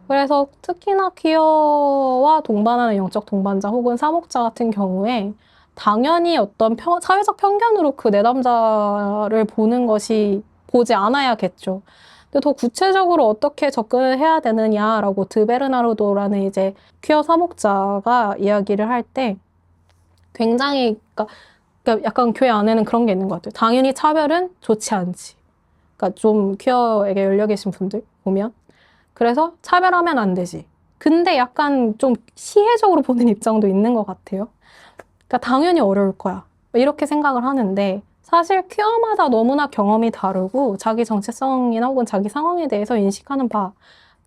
그래서 특히나 퀴어와 동반하는 영적 동반자 혹은 사목자 같은 경우에 당연히 어떤 사회적 편견으로 그 내담자를 보지 않아야겠죠. 근데 더 구체적으로 어떻게 접근을 해야 되느냐라고 드베르나르도라는 이제 퀴어 사목자가 이야기를 할 때 굉장히 그러니까 약간 교회 안에는 그런 게 있는 것 같아요. 당연히 차별은 좋지 않지. 그러니까 좀 퀴어에게 열려 계신 분들 보면 그래서 차별하면 안 되지. 근데 약간 좀 시혜적으로 보는 입장도 있는 것 같아요. 그러니까 당연히 어려울 거야. 이렇게 생각을 하는데 사실 퀴어마다 너무나 경험이 다르고 자기 정체성이나 혹은 자기 상황에 대해서 인식하는 바,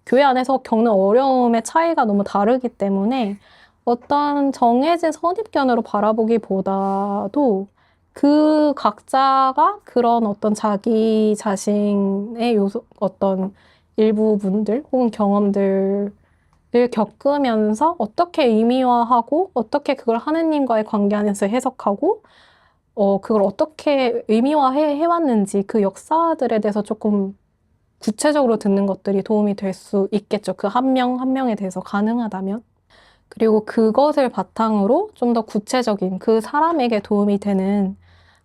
교회 안에서 겪는 어려움의 차이가 너무 다르기 때문에 어떤 정해진 선입견으로 바라보기보다도 그 각자가 그런 어떤 자기 자신의 어떤 일부분들 혹은 경험들을 겪으면서 어떻게 의미화하고 어떻게 그걸 하느님과의 관계 안에서 해석하고 그걸 어떻게 해왔는지 그 역사들에 대해서 조금 구체적으로 듣는 것들이 도움이 될 수 있겠죠. 그 한 명 한 명에 대해서 가능하다면. 그리고 그것을 바탕으로 좀 더 구체적인 그 사람에게 도움이 되는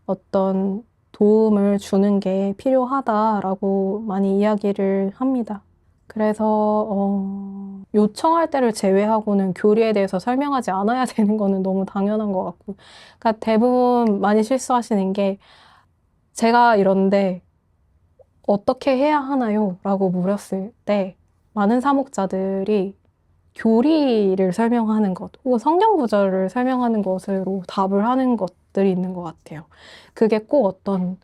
어떤 도움을 주는 게 필요하다라고 많이 이야기를 합니다. 그래서 요청할 때를 제외하고는 교리에 대해서 설명하지 않아야 되는 거는 너무 당연한 것 같고, 그러니까 대부분 많이 실수하시는 게 제가 이런데 어떻게 해야 하나요? 라고 물었을 때 많은 사목자들이 교리를 설명하는 것, 혹은 성경 구절을 설명하는 것으로 답을 하는 것들이 있는 것 같아요. 그게 꼭 어떤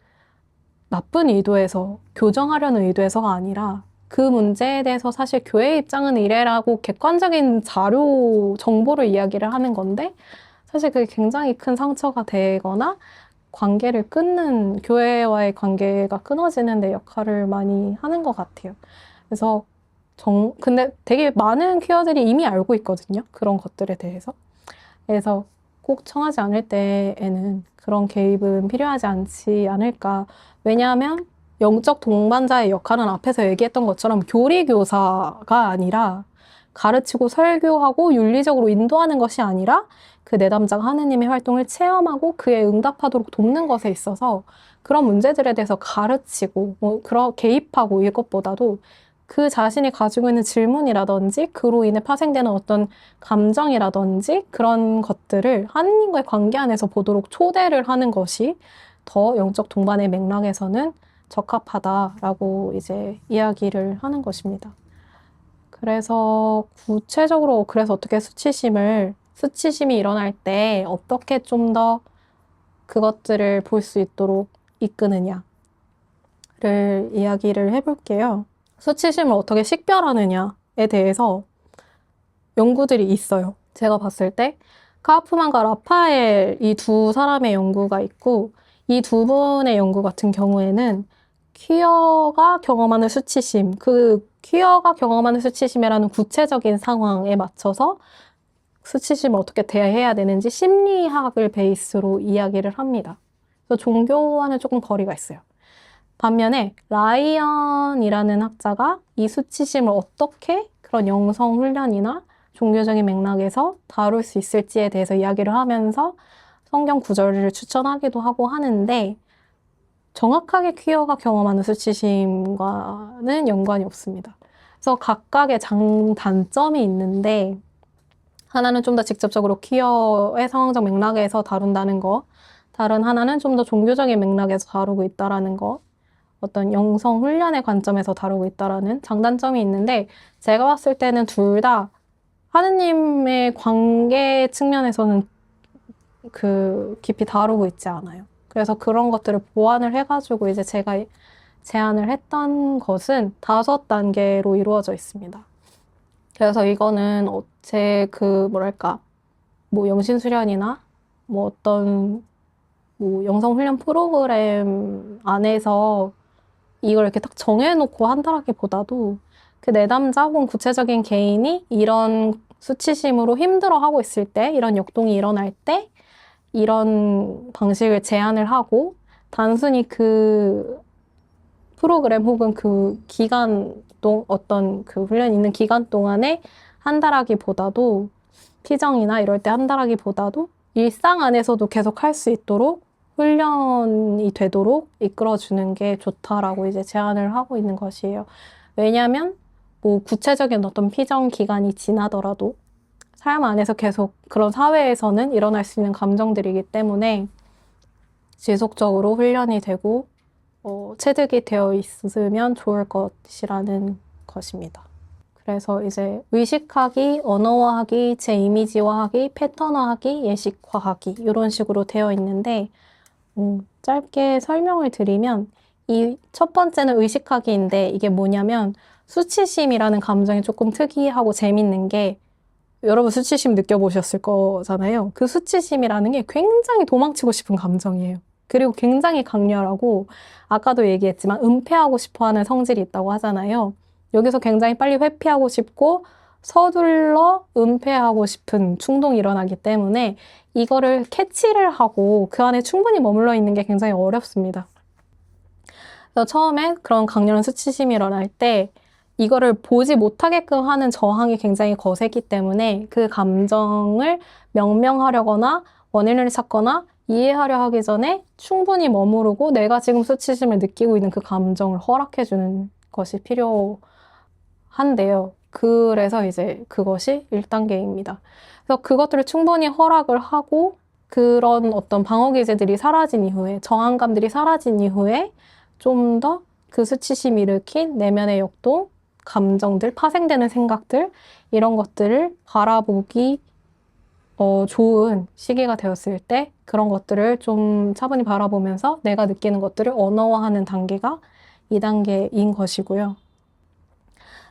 나쁜 의도에서, 교정하려는 의도에서가 아니라 그 문제에 대해서 사실 교회 입장은 이래라고 객관적인 자료, 정보를 이야기를 하는 건데 사실 그게 굉장히 큰 상처가 되거나 관계를 끊는, 교회와의 관계가 끊어지는 데 역할을 많이 하는 것 같아요. 그래서 근데 되게 많은 퀴어들이 이미 알고 있거든요. 그런 것들에 대해서. 그래서 꼭 청하지 않을 때에는 그런 개입은 필요하지 않지 않을까. 왜냐하면 영적 동반자의 역할은 앞에서 얘기했던 것처럼 교리교사가 아니라 가르치고 설교하고 윤리적으로 인도하는 것이 아니라 그 내담자가 하느님의 활동을 체험하고 그에 응답하도록 돕는 것에 있어서 그런 문제들에 대해서 가르치고 개입하고 이것보다도 그 자신이 가지고 있는 질문이라든지 그로 인해 파생되는 어떤 감정이라든지 그런 것들을 하느님과의 관계 안에서 보도록 초대를 하는 것이 더 영적 동반의 맥락에서는 적합하다라고 이제 이야기를 하는 것입니다. 그래서 구체적으로 그래서 어떻게 수치심이 일어날 때 어떻게 좀 더 그것들을 볼 수 있도록 이끄느냐를 이야기를 해볼게요. 수치심을 어떻게 식별하느냐에 대해서 연구들이 있어요. 제가 봤을 때 카우프만과 라파엘 이 두 사람의 연구가 있고 이 두 분의 연구 같은 경우에는 퀴어가 경험하는 수치심, 그 퀴어가 경험하는 수치심이라는 구체적인 상황에 맞춰서 수치심을 어떻게 대해야 되는지 심리학을 베이스로 이야기를 합니다. 그래서 종교와는 조금 거리가 있어요. 반면에 라이언이라는 학자가 이 수치심을 어떻게 그런 영성 훈련이나 종교적인 맥락에서 다룰 수 있을지에 대해서 이야기를 하면서 성경 구절을 추천하기도 하고 하는데 정확하게 퀴어가 경험하는 수치심과는 연관이 없습니다. 그래서 각각의 단점이 있는데 하나는 좀 더 직접적으로 퀴어의 상황적 맥락에서 다룬다는 거, 다른 하나는 좀 더 종교적인 맥락에서 다루고 있다라는 거, 어떤 영성 훈련의 관점에서 다루고 있다라는 장단점이 있는데 제가 봤을 때는 둘 다 하느님의 관계 측면에서는 그 깊이 다루고 있지 않아요. 그래서 그런 것들을 보완을 해가지고 이제 제가 제안을 했던 것은 5단계로 이루어져 있습니다. 그래서 이거는 영신수련이나 어떤 영성훈련 프로그램 안에서 이걸 이렇게 딱 정해놓고 한다라기보다도 그 내담자 혹은 구체적인 개인이 이런 수치심으로 힘들어하고 있을 때, 이런 역동이 일어날 때 이런 방식을 제안을 하고 단순히 그 프로그램 혹은 그 기간 어떤 그 훈련이 있는 기간 동안에 한다라기보다도 피정이나 이럴 때 한다라기보다도 일상 안에서도 계속 할 수 있도록 훈련이 되도록 이끌어주는 게 좋다라고 이제 제안을 하고 있는 것이에요. 왜냐하면 구체적인 어떤 피정 기간이 지나더라도 삶 안에서 계속 그런 사회에서는 일어날 수 있는 감정들이기 때문에 지속적으로 훈련이 되고 체득이 되어 있으면 좋을 것이라는 것입니다. 그래서 이제 의식하기, 언어화하기, 재이미지화하기, 패턴화하기, 예식화하기 이런 식으로 되어 있는데 짧게 설명을 드리면 이 첫 번째는 의식하기인데 이게 뭐냐면 수치심이라는 감정이 조금 특이하고 재밌는 게 여러분 수치심 느껴보셨을 거잖아요. 그 수치심이라는 게 굉장히 도망치고 싶은 감정이에요. 그리고 굉장히 강렬하고 아까도 얘기했지만 은폐하고 싶어하는 성질이 있다고 하잖아요. 여기서 굉장히 빨리 회피하고 싶고 서둘러 은폐하고 싶은 충동이 일어나기 때문에 이거를 캐치를 하고 그 안에 충분히 머물러 있는 게 굉장히 어렵습니다. 그래서 처음에 그런 강렬한 수치심이 일어날 때 이거를 보지 못하게끔 하는 저항이 굉장히 거세기 때문에 그 감정을 명명하려거나 원인을 찾거나 이해하려 하기 전에 충분히 머무르고 내가 지금 수치심을 느끼고 있는 그 감정을 허락해주는 것이 필요한데요. 그래서 이제 그것이 1단계입니다. 그래서 그것들을 충분히 허락을 하고 그런 어떤 방어 기제들이 사라진 이후에, 저항감들이 사라진 이후에 좀 더 그 수치심이 일으킨 내면의 역동, 감정들, 파생되는 생각들, 이런 것들을 바라보기 좋은 시기가 되었을 때 그런 것들을 좀 차분히 바라보면서 내가 느끼는 것들을 언어화하는 단계가 2단계인 것이고요.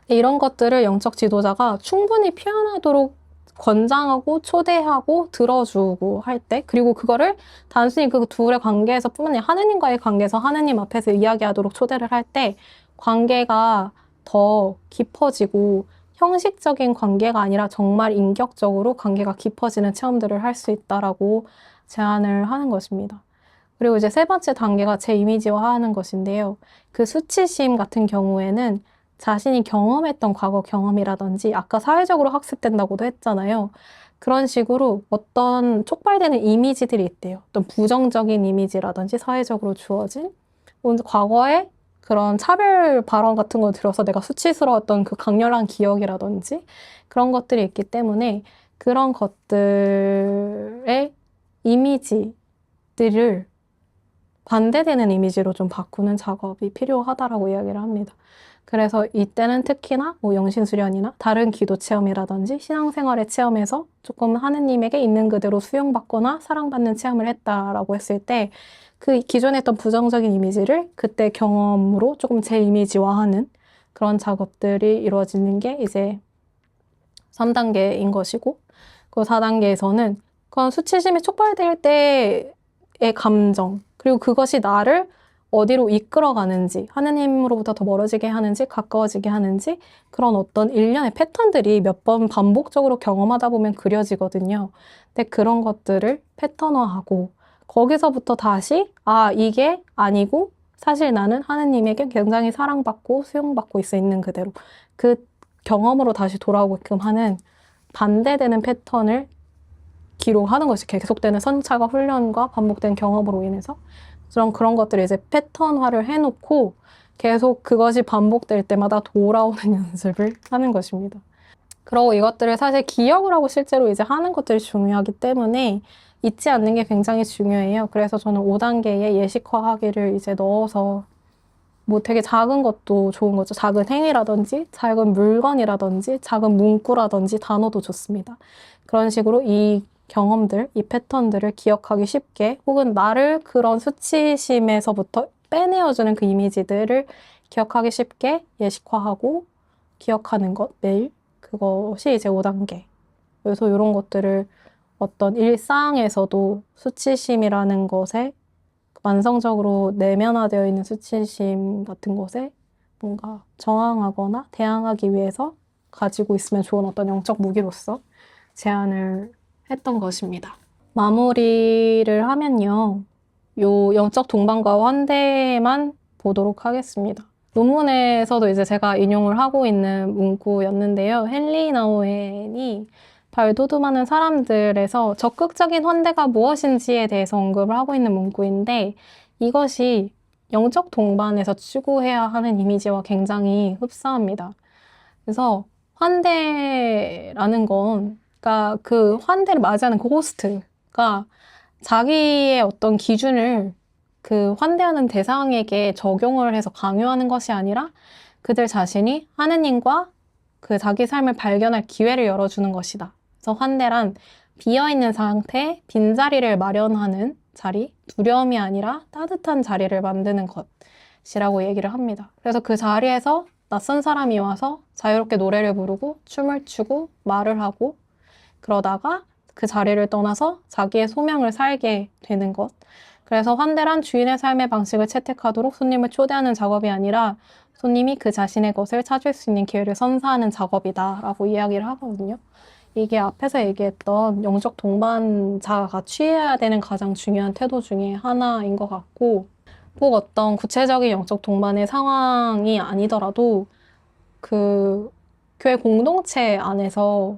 이런 것들을 영적 지도자가 충분히 표현하도록 권장하고 초대하고 들어주고 할 때, 그리고 그거를 단순히 그 둘의 관계에서 뿐만 아니라 하느님과의 관계에서 하느님 앞에서 이야기하도록 초대를 할 때 관계가 더 깊어지고 형식적인 관계가 아니라 정말 인격적으로 관계가 깊어지는 체험들을 할 수 있다라고 제안을 하는 것입니다. 그리고 이제 세 번째 단계가 재이미지화하는 것인데요. 그 수치심 같은 경우에는 자신이 경험했던 과거 경험이라든지 아까 사회적으로 학습된다고도 했잖아요. 그런 식으로 어떤 촉발되는 이미지들이 있대요. 어떤 부정적인 이미지라든지 사회적으로 주어진 과거에 그런 차별 발언 같은 거 들어서 내가 수치스러웠던 그 강렬한 기억이라든지 그런 것들이 있기 때문에 그런 것들의 이미지들을 반대되는 이미지로 좀 바꾸는 작업이 필요하다라고 이야기를 합니다. 그래서 이때는 특히나 뭐 영신수련이나 다른 기도 체험이라든지 신앙생활의 체험에서 조금 하느님에게 있는 그대로 수용받거나 사랑받는 체험을 했다라고 했을 때 그 기존에 했던 부정적인 이미지를 그때 경험으로 조금 재이미지화하는 그런 작업들이 이루어지는 게 이제 3단계인 것이고, 그 4단계에서는 그런 수치심이 촉발될 때의 감정, 그리고 그것이 나를 어디로 이끌어가는지, 하느님으로부터 더 멀어지게 하는지, 가까워지게 하는지, 그런 어떤 일련의 패턴들이 몇 번 반복적으로 경험하다 보면 그려지거든요. 근데 그런 것들을 패턴화하고, 거기서부터 다시, 이게 아니고, 사실 나는 하느님에게 굉장히 사랑받고 수용받고 있는 그대로 그 경험으로 다시 돌아오게끔 하는 반대되는 패턴을 기록하는 것이 계속되는 선찰과 훈련과 반복된 경험으로 인해서 그런 것들을 이제 패턴화를 해놓고 계속 그것이 반복될 때마다 돌아오는 연습을 하는 것입니다. 그리고 이것들을 사실 기억을 하고 실제로 이제 하는 것들이 중요하기 때문에 잊지 않는 게 굉장히 중요해요. 그래서 저는 5단계에 예식화하기를 이제 넣어서 뭐 되게 작은 것도 좋은 거죠. 작은 행위라든지 작은 물건이라든지 작은 문구라든지 단어도 좋습니다. 그런 식으로 이 경험들, 이 패턴들을 기억하기 쉽게 혹은 나를 그런 수치심에서부터 빼내어주는 그 이미지들을 기억하기 쉽게 예식화하고 기억하는 것 매일 그것이 이제 5단계. 그래서 이런 것들을 어떤 일상에서도 수치심이라는 것에 완성적으로 내면화되어 있는 수치심 같은 것에 뭔가 저항하거나 대항하기 위해서 가지고 있으면 좋은 어떤 영적 무기로서 제안을 했던 것입니다. 마무리를 하면요. 요 영적 동반과 환대만 보도록 하겠습니다. 논문에서도 이제 제가 인용을 하고 있는 문구였는데요. 헨리 나우엔이 발돋움하는 사람들에서 적극적인 환대가 무엇인지에 대해서 언급을 하고 있는 문구인데 이것이 영적 동반에서 추구해야 하는 이미지와 굉장히 흡사합니다. 그래서 환대라는 건 그러니까 그 환대를 맞이하는 그 호스트가 자기의 어떤 기준을 그 환대하는 대상에게 적용을 해서 강요하는 것이 아니라 그들 자신이 하느님과 그 자기 삶을 발견할 기회를 열어주는 것이다. 그래서 환대란 비어있는 상태에 빈자리를 마련하는 자리, 두려움이 아니라 따뜻한 자리를 만드는 것이라고 얘기를 합니다. 그래서 그 자리에서 낯선 사람이 와서 자유롭게 노래를 부르고 춤을 추고 말을 하고 그러다가 그 자리를 떠나서 자기의 소명을 살게 되는 것. 그래서 환대란 주인의 삶의 방식을 채택하도록 손님을 초대하는 작업이 아니라 손님이 그 자신의 것을 찾을 수 있는 기회를 선사하는 작업이다라고 이야기를 하거든요. 이게 앞에서 얘기했던 영적 동반자가 취해야 되는 가장 중요한 태도 중에 하나인 것 같고, 꼭 어떤 구체적인 영적 동반의 상황이 아니더라도 그 교회 공동체 안에서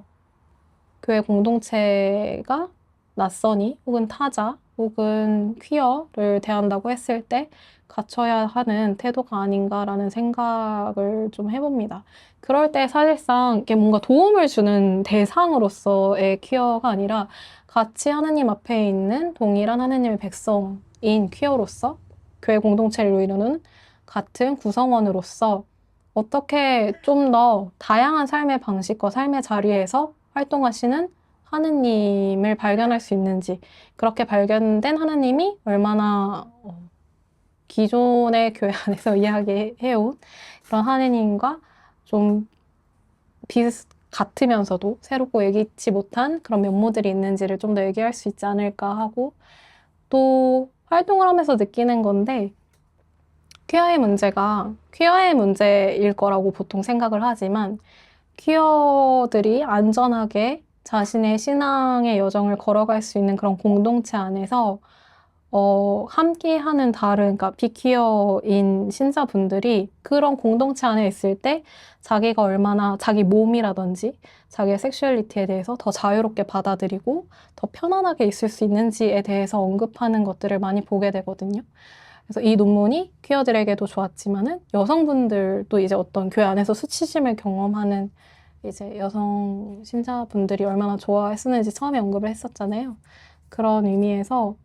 교회 공동체가 낯선이 혹은 타자 혹은 퀴어를 대한다고 했을 때 갖춰야 하는 태도가 아닌가라는 생각을 좀 해봅니다. 그럴 때 사실상 이게 뭔가 도움을 주는 대상으로서의 퀴어가 아니라 같이 하나님 앞에 있는 동일한 하나님의 백성인 퀴어로서 교회 공동체를 이루는 같은 구성원으로서 어떻게 좀 더 다양한 삶의 방식과 삶의 자리에서 활동하시는 하느님을 발견할 수 있는지, 그렇게 발견된 하느님이 얼마나 기존의 교회 안에서 이야기해온 그런 하느님과 좀 같으면서도 새롭고 예기치 못한 그런 면모들이 있는지를 좀 더 얘기할 수 있지 않을까 하고, 또 활동을 하면서 느끼는 건데, 퀴어의 문제가 퀴어의 문제일 거라고 보통 생각을 하지만, 퀴어들이 안전하게 자신의 신앙의 여정을 걸어갈 수 있는 그런 공동체 안에서 함께하는 다른, 그러니까 비퀴어인 신자분들이 그런 공동체 안에 있을 때 자기가 얼마나 자기 몸이라든지 자기의 섹슈얼리티에 대해서 더 자유롭게 받아들이고 더 편안하게 있을 수 있는지에 대해서 언급하는 것들을 많이 보게 되거든요. 그래서 이 논문이 퀴어들에게도 좋았지만은 여성분들도 이제 어떤 교회 안에서 수치심을 경험하는 이제 여성 신자분들이 얼마나 좋아했었는지 처음에 언급을 했었잖아요. 그런 의미에서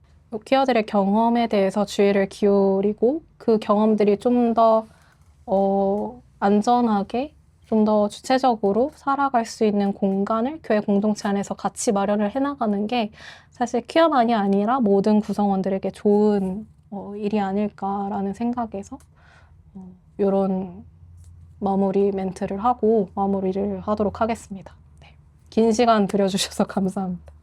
퀴어들의 경험에 대해서 주의를 기울이고 그 경험들이 좀 더 안전하게 좀 더 주체적으로 살아갈 수 있는 공간을 교회 공동체 안에서 같이 마련을 해나가는 게 사실 퀴어만이 아니라 모든 구성원들에게 좋은 일이 아닐까라는 생각에서 이런 마무리 멘트를 하고 마무리를 하도록 하겠습니다. 네. 긴 시간 들여주셔서 감사합니다.